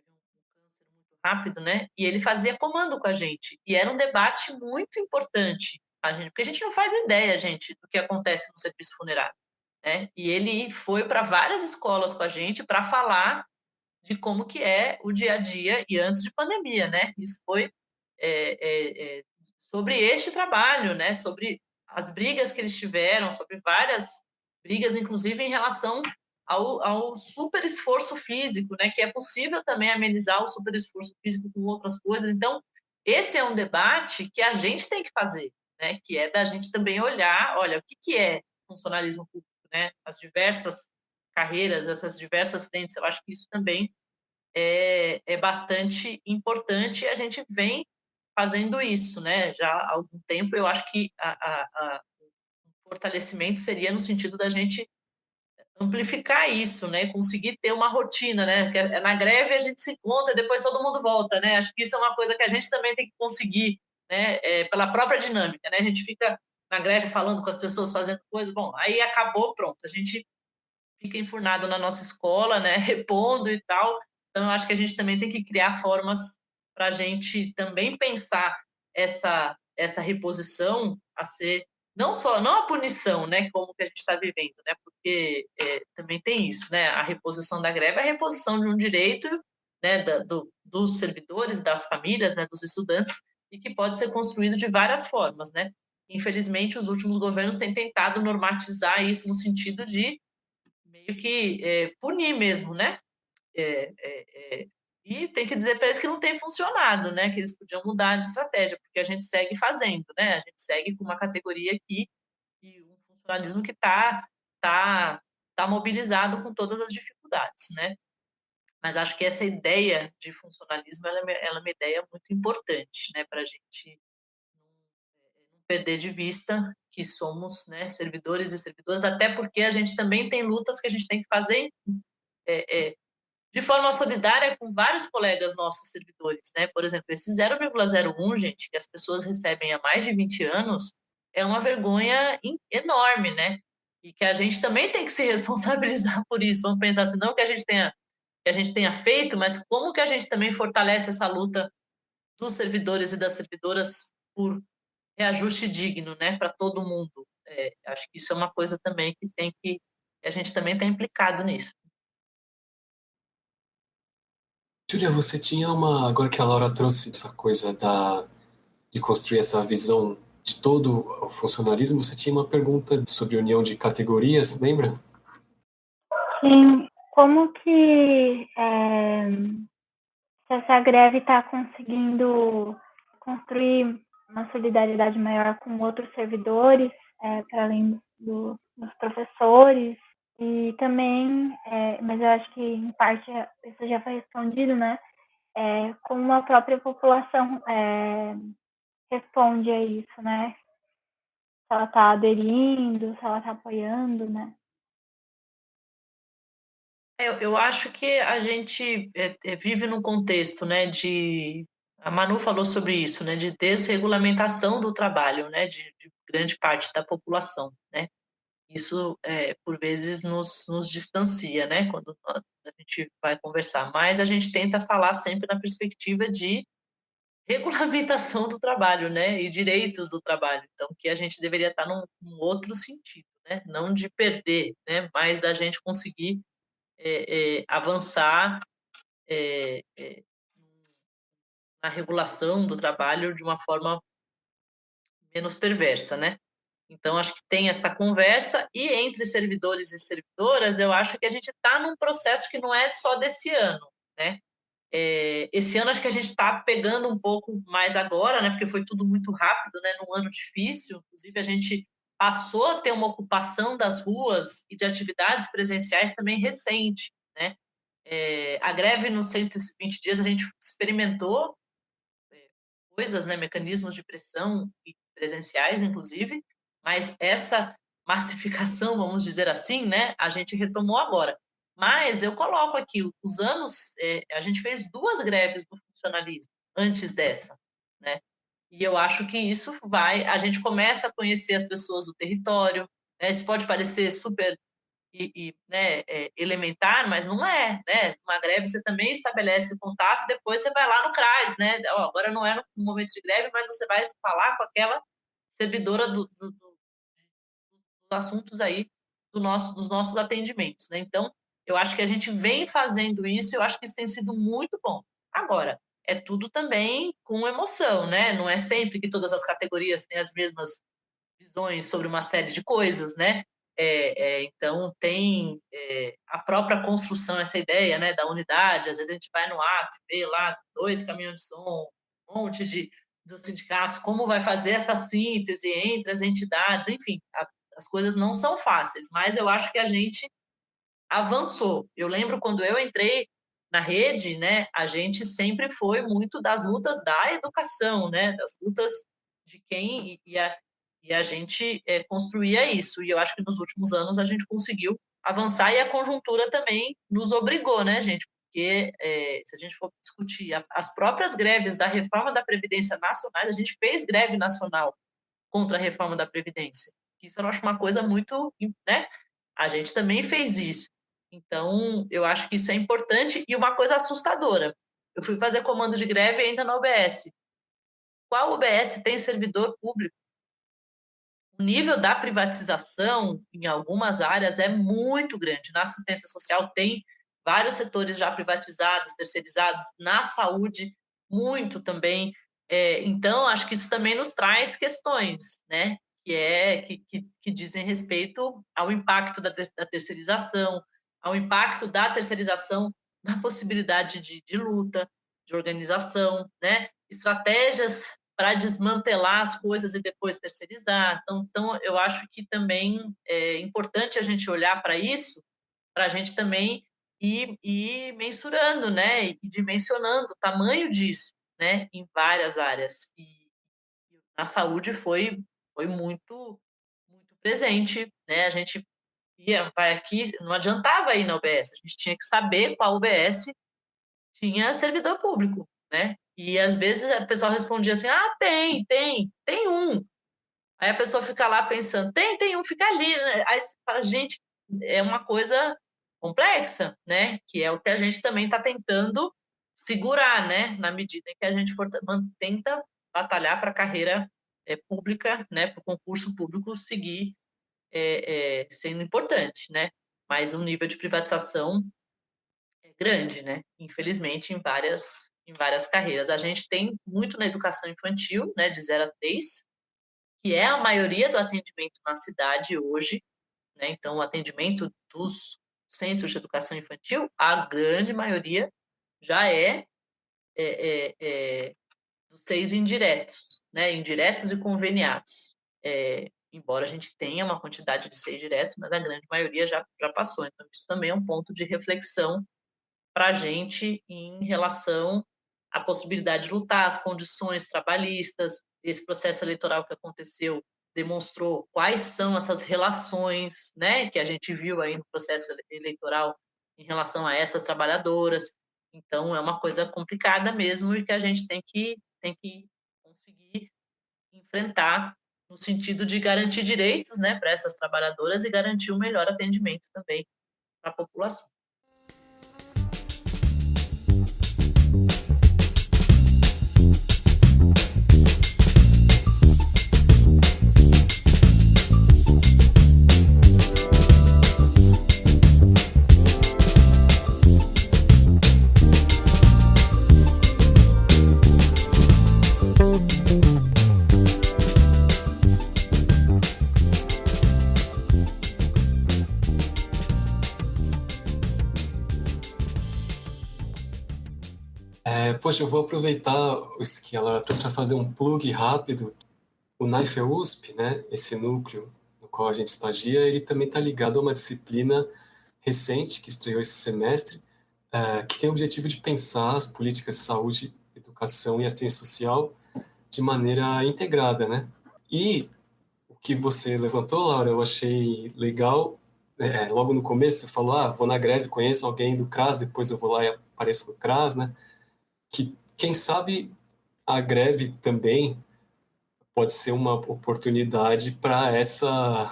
um câncer muito rápido, né? E ele fazia comando com a gente. E era um debate muito importante, porque a gente não faz ideia, gente, do que acontece no serviço funerário, né? E ele foi para várias escolas com a gente para falar de como que é o dia a dia e antes de pandemia, né? Isso foi sobre este trabalho, né? Sobre as brigas que eles tiveram, sobre várias brigas, inclusive em relação ao super esforço físico, né? Que é possível também amenizar o super esforço físico com outras coisas. Então, esse é um debate que a gente tem que fazer, né? Que é da gente também olhar, olha, o que é funcionalismo público, né? As diversas carreiras, essas diversas frentes. Eu acho que isso também é bastante importante e a gente vem fazendo isso, né? Já há algum tempo. Eu acho que o fortalecimento seria no sentido da gente amplificar isso, né? Conseguir ter uma rotina, né? Porque na greve a gente se encontra e depois todo mundo volta, né? Acho que isso é uma coisa que a gente também tem que conseguir, né? Pela própria dinâmica, né? A gente fica na greve falando com as pessoas, fazendo coisa, bom, aí acabou, pronto, a gente fica enfurnado na nossa escola, né? Repondo e tal. Então, eu acho que a gente também tem que criar formas para a gente também pensar essa reposição a ser não a punição, né, como que a gente está vivendo, né, porque também tem isso, né, a reposição da greve é a reposição de um direito, né, dos servidores, das famílias, né, dos estudantes, e que pode ser construído de várias formas, né. Infelizmente, os últimos governos têm tentado normatizar isso no sentido de meio que punir mesmo, né, e tem que dizer para eles que não tem funcionado, né? Que eles podiam mudar de estratégia, porque a gente segue fazendo, né? A gente segue com uma categoria aqui e um funcionalismo que tá mobilizado com todas as dificuldades, né? Mas acho que essa ideia de funcionalismo ela é uma ideia muito importante, né? Para a gente não perder de vista que somos, né, servidores e servidoras, até porque a gente também tem lutas que a gente tem que fazer de forma solidária com vários colegas nossos servidores, né? Por exemplo, esse 0,01, gente, que as pessoas recebem há mais de 20 anos, é uma vergonha enorme, né? E que a gente também tem que se responsabilizar por isso. Vamos pensar assim, não que a gente tenha feito, mas como que a gente também fortalece essa luta dos servidores e das servidoras por reajuste digno, né, para todo mundo. Acho que isso é uma coisa também que a gente também está implicado nisso. Júlia, você tinha agora que a Laura trouxe essa coisa de construir essa visão de todo o funcionalismo, você tinha uma pergunta sobre união de categorias, lembra? Sim, como que essa greve está conseguindo construir uma solidariedade maior com outros servidores, para além dos professores, e também, mas eu acho que em parte isso já foi respondido, né? Como a própria população responde a isso, né? Se ela está aderindo, se ela está apoiando, né? Eu acho que a gente vive num contexto, né, a Manu falou sobre isso, né, de desregulamentação do trabalho, né, de grande parte da população, né. Isso, por vezes, nos distancia, né, quando a gente vai conversar. Mas a gente tenta falar sempre na perspectiva de regulamentação do trabalho, né, e direitos do trabalho. Então, que a gente deveria estar num outro sentido, né, não de perder, né, mas da gente conseguir avançar na regulação do trabalho de uma forma menos perversa, né? Então, acho que tem essa conversa, e entre servidores e servidoras, eu acho que a gente está num processo que não é só desse ano, né? Esse ano, acho que a gente está pegando um pouco mais agora, né? Porque foi tudo muito rápido, né? Num ano difícil, inclusive a gente passou a ter uma ocupação das ruas e de atividades presenciais também recente, né? A greve nos 120 dias, a gente experimentou coisas, né, mecanismos de pressão presenciais, inclusive, mas essa massificação, vamos dizer assim, né, a gente retomou agora. Mas eu coloco aqui, os anos, a gente fez 2 greves do funcionalismo antes dessa, né? E eu acho que isso a gente começa a conhecer as pessoas do território, né? Isso pode parecer super né, elementar, mas não é, né? Uma greve você também estabelece contato, depois você vai lá no CRAS, né? Agora não é no momento de greve, mas você vai falar com aquela servidora dos assuntos aí dos nossos atendimentos, né? Então, eu acho que a gente vem fazendo isso e eu acho que isso tem sido muito bom. Agora, é tudo também com emoção, né? Não é sempre que todas as categorias têm as mesmas visões sobre uma série de coisas, né? Então, tem a própria construção, essa ideia, né, da unidade. Às vezes a gente vai no ato e vê lá 2 caminhões de som, um monte dos sindicatos, como vai fazer essa síntese entre as entidades, enfim, as coisas não são fáceis, mas eu acho que a gente avançou. Eu lembro quando eu entrei na rede, né, a gente sempre foi muito das lutas da educação, né, das lutas de quem e a gente construía isso. E eu acho que nos últimos anos a gente conseguiu avançar e a conjuntura também nos obrigou, né, gente? Porque se a gente for discutir as próprias greves da reforma da Previdência Nacional, a gente fez greve nacional contra a reforma da Previdência. Isso eu acho uma coisa muito, né? A gente também fez isso. Então, eu acho que isso é importante e uma coisa assustadora. Eu fui fazer comando de greve ainda na UBS. Qual UBS tem servidor público? O nível da privatização em algumas áreas é muito grande. Na assistência social tem vários setores já privatizados, terceirizados, na saúde, muito também. Então, acho que isso também nos traz questões, né? Que dizem respeito ao impacto da terceirização, ao impacto da terceirização na possibilidade de luta, de organização, né? Estratégias para desmantelar as coisas e depois terceirizar. Então, eu acho que também é importante a gente olhar para isso, para a gente também ir mensurando, né, e dimensionando o tamanho disso, né, em várias áreas. E na saúde foi foi muito, muito presente, né? A gente vai aqui, não adiantava ir na UBS, a gente tinha que saber qual UBS tinha servidor público, né? E às vezes a pessoa respondia assim: ah, tem um. Aí a pessoa fica lá pensando: tem um, fica ali, né? Aí você fala: gente, é uma coisa complexa, né? Que é o que a gente também está tentando segurar, né? Na medida em que a gente tenta batalhar para a carreira pública, né? Para o concurso público seguir sendo importante, né? Mas o nível de privatização é grande, né? Infelizmente, em várias carreiras. A gente tem muito na educação infantil, né? De 0 a 3, que é a maioria do atendimento na cidade hoje, né? Então, o atendimento dos centros de educação infantil, a grande maioria já dos 6 indiretos, né? Indiretos e conveniados. Embora a gente tenha uma quantidade de 6 diretos, mas a grande maioria já passou. Então, isso também é um ponto de reflexão para a gente em relação à possibilidade de lutar, as condições trabalhistas. Esse processo eleitoral que aconteceu demonstrou quais são essas relações, né, que a gente viu aí no processo eleitoral em relação a essas trabalhadoras. Então, é uma coisa complicada mesmo e que a gente tem que conseguir enfrentar no sentido de garantir direitos, né, para essas trabalhadoras e garantir o melhor atendimento também para a população. Poxa, eu vou aproveitar isso que a Laura trouxe para fazer um plug rápido. O NAIF USP, né, esse núcleo no qual a gente estagia, ele também está ligado a uma disciplina recente que estreou esse semestre, que tem o objetivo de pensar as políticas de saúde, educação e assistência social de maneira integrada, né? E o que você levantou, Laura, eu achei legal. Logo no começo você falou, vou na greve, conheço alguém do CRAS, depois eu vou lá e apareço no CRAS, né? Que, quem sabe, a greve também pode ser uma oportunidade para essa,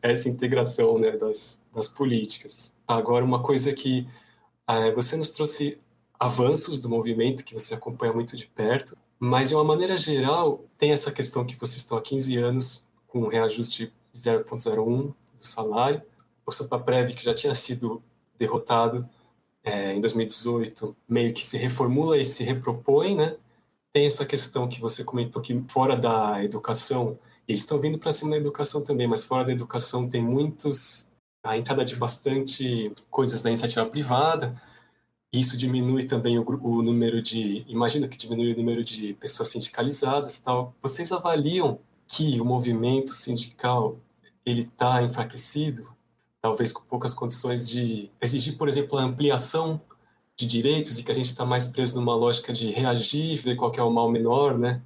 essa integração, né, das políticas. Agora, uma coisa que você nos trouxe avanços do movimento que você acompanha muito de perto, mas de uma maneira geral, tem essa questão que vocês estão há 15 anos com um reajuste de 0,01 do salário, o Sampaprev, que já tinha sido derrotado em 2018, meio que se reformula e se repropõe, né? Tem essa questão que você comentou que fora da educação, eles estão vindo para cima da educação também, mas fora da educação tem a entrada de bastante coisas da iniciativa privada, e isso diminui também o número imagino que diminui o número de pessoas sindicalizadas e tal. Vocês avaliam que o movimento sindical ele está enfraquecido, talvez com poucas condições de exigir, por exemplo, a ampliação de direitos e que a gente está mais preso numa lógica de reagir, ver qual que é o mal menor, né?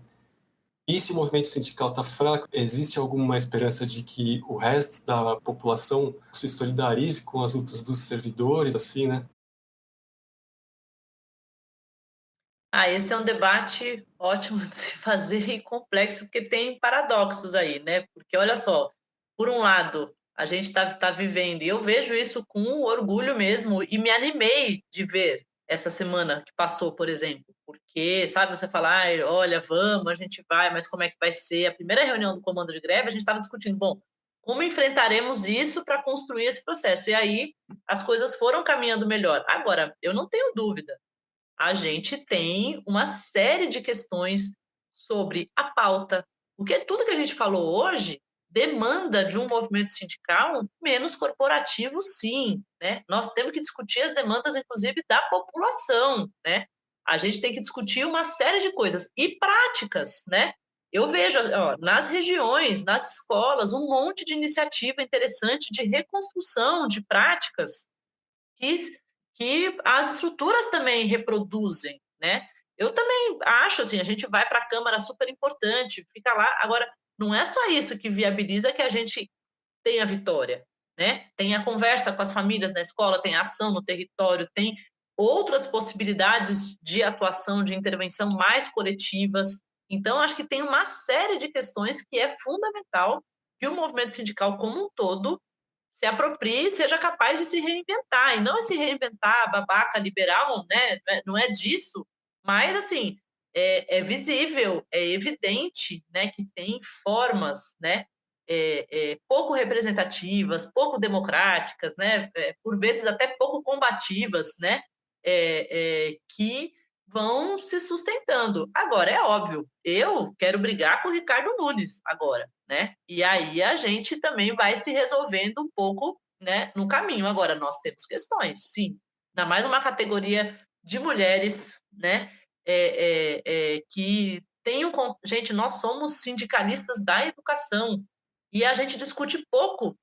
E se o movimento sindical está fraco, existe alguma esperança de que o resto da população se solidarize com as lutas dos servidores, assim, né? Esse é um debate ótimo de se fazer e complexo, porque tem paradoxos aí, né? Porque, olha só, por um lado, a gente tá vivendo, e eu vejo isso com orgulho mesmo, e me animei de ver essa semana que passou, por exemplo, porque, sabe, você fala, olha, vamos, a gente vai, mas como é que vai ser? A primeira reunião do comando de greve, a gente estava discutindo, bom, como enfrentaremos isso para construir esse processo? E aí, as coisas foram caminhando melhor. Agora, eu não tenho dúvida, a gente tem uma série de questões sobre a pauta, porque tudo que a gente falou hoje demanda de um movimento sindical menos corporativo, sim, né? Nós temos que discutir as demandas, inclusive, da população, né? A gente tem que discutir uma série de coisas e práticas, né? Eu vejo nas regiões, nas escolas, um monte de iniciativa interessante de reconstrução de práticas que as estruturas também reproduzem, né? Eu também acho, assim, a gente vai para a Câmara super importante, fica lá. Agora, não é só isso que viabiliza que a gente tenha vitória, né? Tem a conversa com as famílias na escola, tem a ação no território, tem outras possibilidades de atuação, de intervenção mais coletivas. Então, acho que tem uma série de questões que é fundamental que o movimento sindical como um todo se aproprie e seja capaz de se reinventar, e não se reinventar babaca, liberal, né? Não é disso, mas, assim, é visível, é evidente, né, que tem formas, né, pouco representativas, pouco democráticas, né, por vezes até pouco combativas, né, que vão se sustentando. Agora, é óbvio, eu quero brigar com o Ricardo Nunes agora, né? E aí a gente também vai se resolvendo um pouco, né, no caminho. Agora, nós temos questões, sim. Ainda mais uma categoria de mulheres, né, que tem um... Gente, nós somos sindicalistas da educação e a gente discute pouco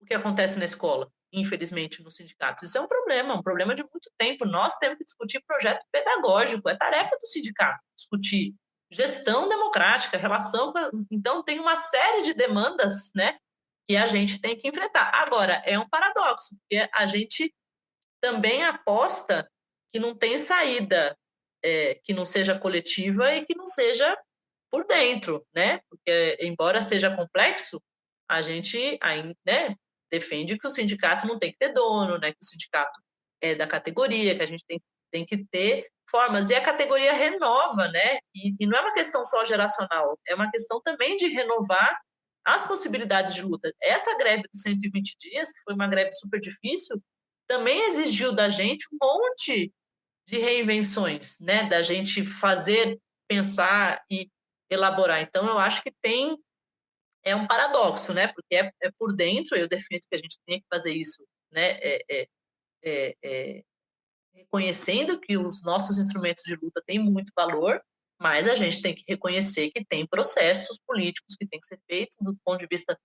o que acontece na escola, infelizmente, nos sindicatos. Isso é um problema de muito tempo. Nós temos que discutir projeto pedagógico, é tarefa do sindicato discutir gestão democrática, relação com... Então, tem uma série de demandas, né, que a gente tem que enfrentar. Agora, é um paradoxo, porque a gente também aposta que não tem saída, que não seja coletiva e que não seja por dentro, né? Porque, embora seja complexo, a gente ainda, né, defende que o sindicato não tem que ter dono, né? Que o sindicato é da categoria, que a gente tem que ter formas. E a categoria renova, né? E não é uma questão só geracional, é uma questão também de renovar as possibilidades de luta. Essa greve dos 120 dias, que foi uma greve super difícil, também exigiu da gente um monte de reinvenções, né? Da gente fazer, pensar e elaborar. Então, eu acho que é um paradoxo, né? Porque é por dentro, eu defendo que a gente tem que fazer isso, né? Reconhecendo que os nossos instrumentos de luta têm muito valor, mas a gente tem que reconhecer que tem processos políticos que têm que ser feitos do ponto de vista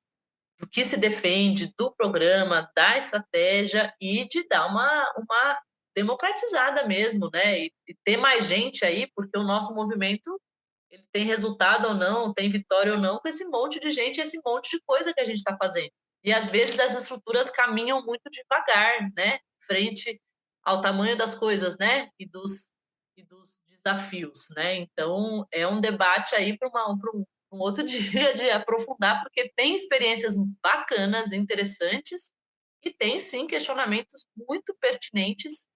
do que se defende, do programa, da estratégia e de dar uma democratizada mesmo, né? E ter mais gente aí, porque o nosso movimento ele tem resultado ou não, tem vitória ou não, com esse monte de gente, esse monte de coisa que a gente está fazendo. E às vezes as estruturas caminham muito devagar, né? Frente ao tamanho das coisas, né? E dos desafios, né? Então é um debate aí para um outro dia de aprofundar, porque tem experiências bacanas, interessantes, e tem sim questionamentos muito pertinentes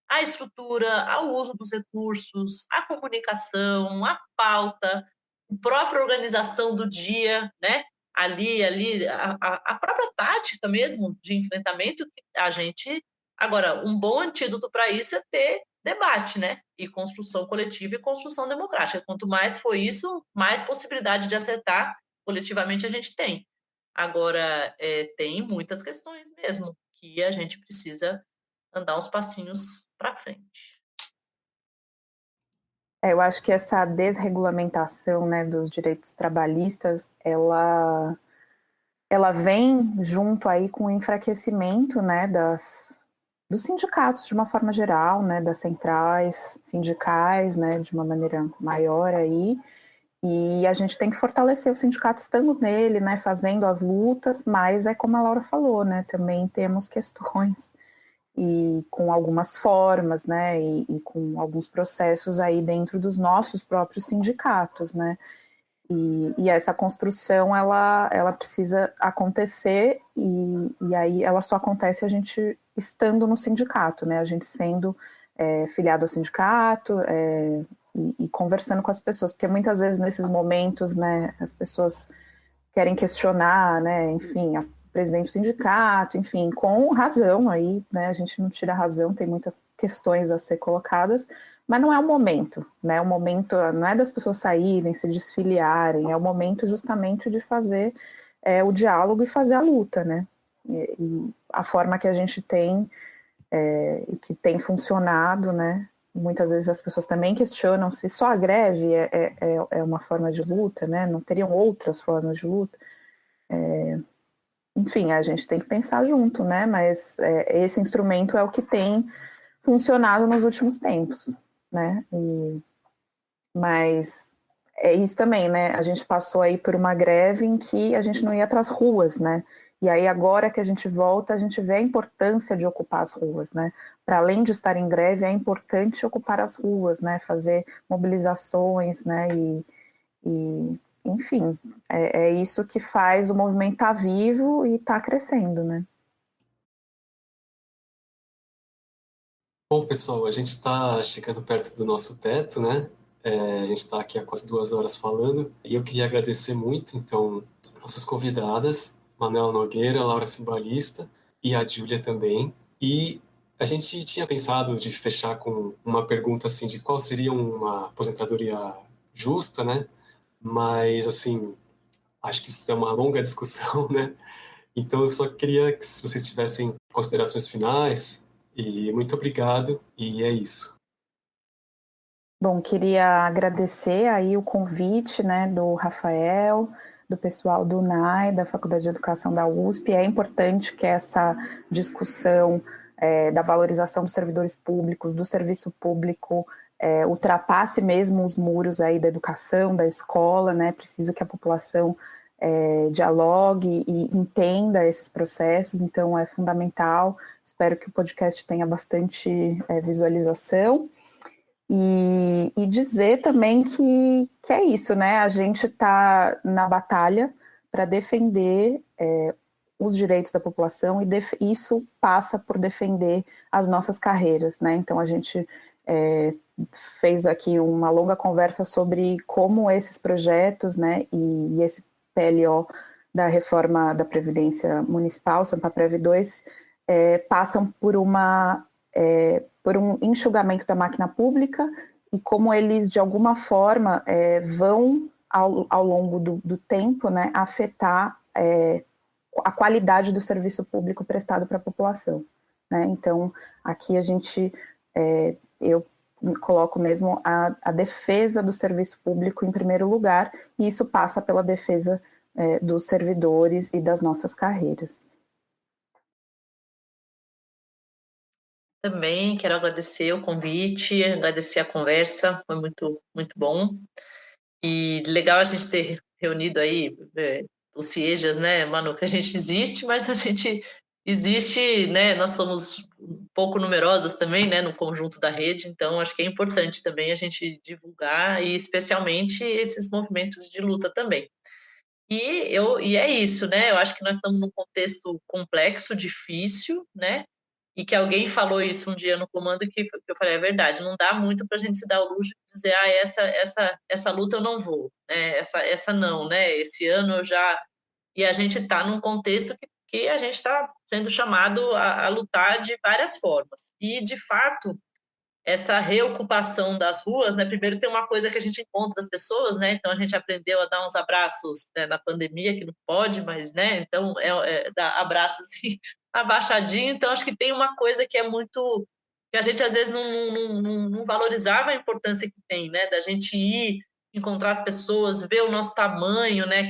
à estrutura, ao uso dos recursos, à comunicação, à pauta, a própria organização do dia, né? Ali, a própria tática mesmo de enfrentamento que a gente... Agora, um bom antídoto para isso é ter debate, né? E construção coletiva e construção democrática. Quanto mais for isso, mais possibilidade de acertar coletivamente a gente tem. Agora, tem muitas questões mesmo que a gente precisa andar uns passinhos para frente. Eu acho que essa desregulamentação, né, dos direitos trabalhistas, ela vem junto aí com o enfraquecimento, né, dos sindicatos de uma forma geral, né, das centrais sindicais, né, de uma maneira maior aí, e a gente tem que fortalecer o sindicato estando nele, né, fazendo as lutas, mas é como a Laura falou, né, também temos questões e com algumas formas, né, e com alguns processos aí dentro dos nossos próprios sindicatos, né, e essa construção, ela precisa acontecer e aí ela só acontece a gente estando no sindicato, né, a gente sendo filiado ao sindicato e conversando com as pessoas, porque muitas vezes nesses momentos, né, as pessoas querem questionar, né, enfim, a presidente do sindicato, enfim, com razão aí, né, a gente não tira a razão, tem muitas questões a ser colocadas, mas não é o momento, né, o momento não é das pessoas saírem, se desfiliarem, é o momento justamente de fazer o diálogo e fazer a luta, né, e a forma que a gente tem e que tem funcionado, né, muitas vezes as pessoas também questionam se só a greve é uma forma de luta, né, não teriam outras formas de luta. Enfim, a gente tem que pensar junto, né? Mas esse instrumento é o que tem funcionado nos últimos tempos, né? Mas É isso também, né? A gente passou aí por uma greve em que a gente não ia para as ruas, né? E aí agora que a gente volta, a gente vê a importância de ocupar as ruas, né? Para além de estar em greve, é importante ocupar as ruas, né? Fazer mobilizações, né? Enfim, é isso que faz o movimento estar vivo e estar crescendo, né? Bom, pessoal, a gente está chegando perto do nosso teto, né? A gente está aqui há quase 2 horas falando e eu queria agradecer muito, então, nossas convidadas, Manuela Nogueira, Laura Cimbalista e a Júlia também. E a gente tinha pensado de fechar com uma pergunta assim de qual seria uma aposentadoria justa, né? Mas, assim, acho que isso é uma longa discussão, né? Então, eu só queria que se vocês tivessem considerações finais, e muito obrigado, e é isso. Bom, queria agradecer aí o convite, né, do Rafael, do pessoal do UNAI, da Faculdade de Educação da USP. É importante que essa discussão da valorização dos servidores públicos, do serviço público, ultrapasse mesmo os muros aí da educação, da escola, né? Preciso que a população dialogue e entenda esses processos, então é fundamental. Espero que o podcast tenha bastante visualização. E dizer também que é isso, né? A gente está na batalha para defender os direitos da população e isso passa por defender as nossas carreiras, né? Então a gente fez aqui uma longa conversa sobre como esses projetos, né, e esse PLO da reforma da Previdência Municipal, Sampaprev 2, passam por por um enxugamento da máquina pública e como eles, de alguma forma, vão, ao longo do tempo, né, afetar a qualidade do serviço público prestado para a população, né? Então, aqui eu coloco mesmo a defesa do serviço público em primeiro lugar, e isso passa pela defesa dos servidores e das nossas carreiras. Também quero agradecer o convite, agradecer a conversa, foi muito, muito bom. E legal a gente ter reunido aí os CIEJAS, né, Manu, que a gente existe, mas a gente existe, né, nós somos um pouco numerosas também, né, no conjunto da rede, então acho que é importante também a gente divulgar, e especialmente esses movimentos de luta também. E é isso, né, eu acho que nós estamos num contexto complexo, difícil, né, e que alguém falou isso um dia no comando que eu falei, é verdade, não dá muito para a gente se dar o luxo de dizer, essa luta eu não vou, né? Essa não, né? Esse ano eu já... E a gente está num contexto que a gente está sendo chamado a lutar de várias formas. E, de fato, essa reocupação das ruas, né? Primeiro tem uma coisa que a gente encontra as pessoas, né? Então a gente aprendeu a dar uns abraços, né, na pandemia, que não pode, mas, né? Então dar abraço assim, abaixadinho. Então acho que tem uma coisa que é muito, que a gente às vezes não valorizava a importância que tem, né? Da gente ir encontrar as pessoas, ver o nosso tamanho, né?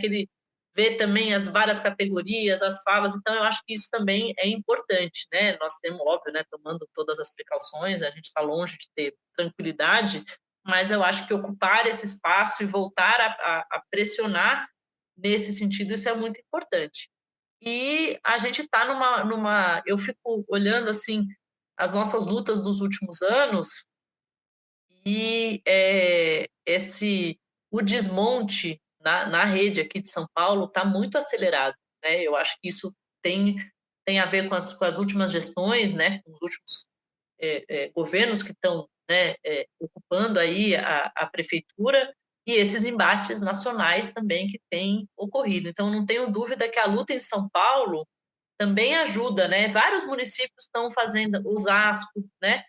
Ver também as várias categorias, as falas. Então eu acho que isso também é importante, né? Nós temos, óbvio, né, tomando todas as precauções, a gente está longe de ter tranquilidade, mas eu acho que ocupar esse espaço e voltar a pressionar nesse sentido, isso é muito importante. E a gente está eu fico olhando assim as nossas lutas dos últimos anos e o desmonte na rede aqui de São Paulo está muito acelerado, né? Eu acho que isso tem a ver com as últimas gestões, né? Com os últimos governos que estão, né, ocupando aí a prefeitura, e esses embates nacionais também que têm ocorrido. Então, não tenho dúvida que a luta em São Paulo também ajuda, né? Vários municípios estão fazendo, Osasco, né?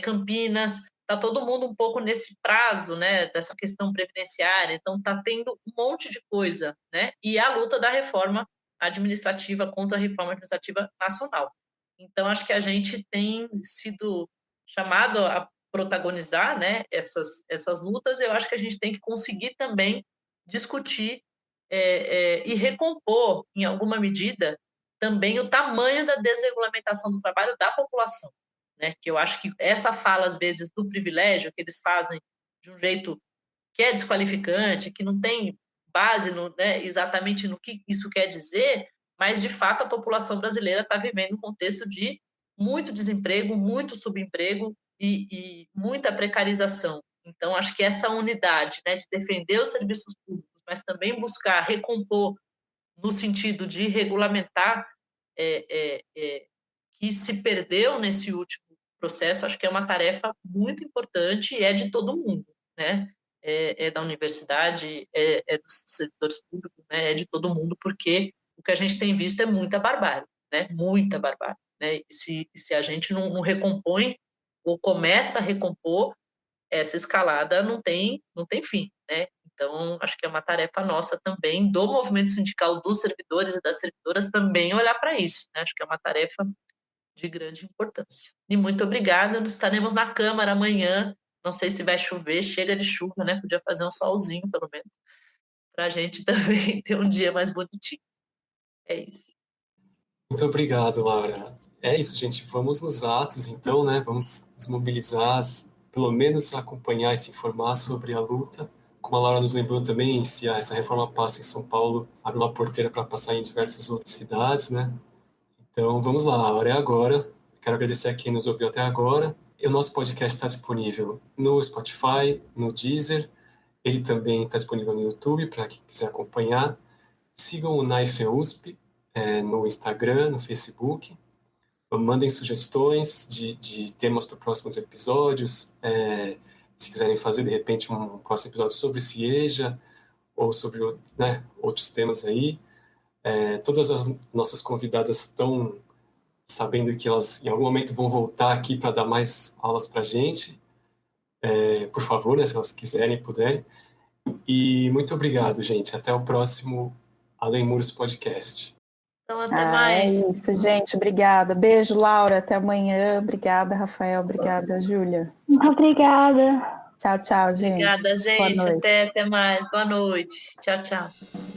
Campinas, está todo mundo um pouco nesse prazo, né? Dessa questão previdenciária, então está tendo um monte de coisa, né? E a luta da reforma administrativa contra a reforma administrativa nacional. Então, acho que a gente tem sido chamado a protagonizar, né, essas lutas. Eu acho que a gente tem que conseguir também discutir e recompor, em alguma medida, também o tamanho da desregulamentação do trabalho da população, né? Que eu acho que essa fala, às vezes, do privilégio, que eles fazem de um jeito que é desqualificante, que não tem base né, exatamente no que isso quer dizer, mas, de fato, a população brasileira está vivendo um contexto de muito desemprego, muito subemprego e muita precarização. Então, acho que essa unidade, né, de defender os serviços públicos, mas também buscar recompor no sentido de regulamentar que se perdeu nesse último processo, acho que é uma tarefa muito importante e é de todo mundo, né? É da universidade, é dos servidores públicos, né? É de todo mundo, porque o que a gente tem visto é muita barbárie, né? Muita barbárie, né? E se a gente não recompõe ou começa a recompor, essa escalada não tem fim, né? Então, acho que é uma tarefa nossa também, do movimento sindical dos servidores e das servidoras, também olhar para isso, né? Acho que é uma tarefa de grande importância. E muito obrigada, nós estaremos na Câmara amanhã, não sei se vai chover, chega de chuva, né? Podia fazer um solzinho, pelo menos, para a gente também ter um dia mais bonitinho. É isso. Muito obrigado, Laura. É isso, gente. Vamos nos atos, então, né? Vamos nos mobilizar, pelo menos acompanhar e se informar sobre a luta. Como a Laura nos lembrou também, se essa reforma passa em São Paulo, abre uma porteira para passar em diversas outras cidades, né? Então, vamos lá, a hora é agora. Quero agradecer a quem nos ouviu até agora. E o nosso podcast está disponível no Spotify, no Deezer. Ele também está disponível no YouTube, para quem quiser acompanhar. Sigam o Naife USP no Instagram, no Facebook. Mandem sugestões de temas para próximos episódios. Se quiserem fazer, de repente, um próximo episódio sobre CIEJA ou sobre, né, outros temas aí. Todas as nossas convidadas estão sabendo que elas em algum momento vão voltar aqui para dar mais aulas para a gente. Por favor, né, se elas quiserem e puderem. E muito obrigado, gente. Até o próximo Além Muros Podcast. Então, até mais. É isso, gente. Obrigada. Beijo, Laura. Até amanhã. Obrigada, Rafael. Obrigada, Júlia. Muito obrigada. Tchau, tchau, gente. Obrigada, gente. Boa noite. Até mais. Boa noite. Tchau, tchau.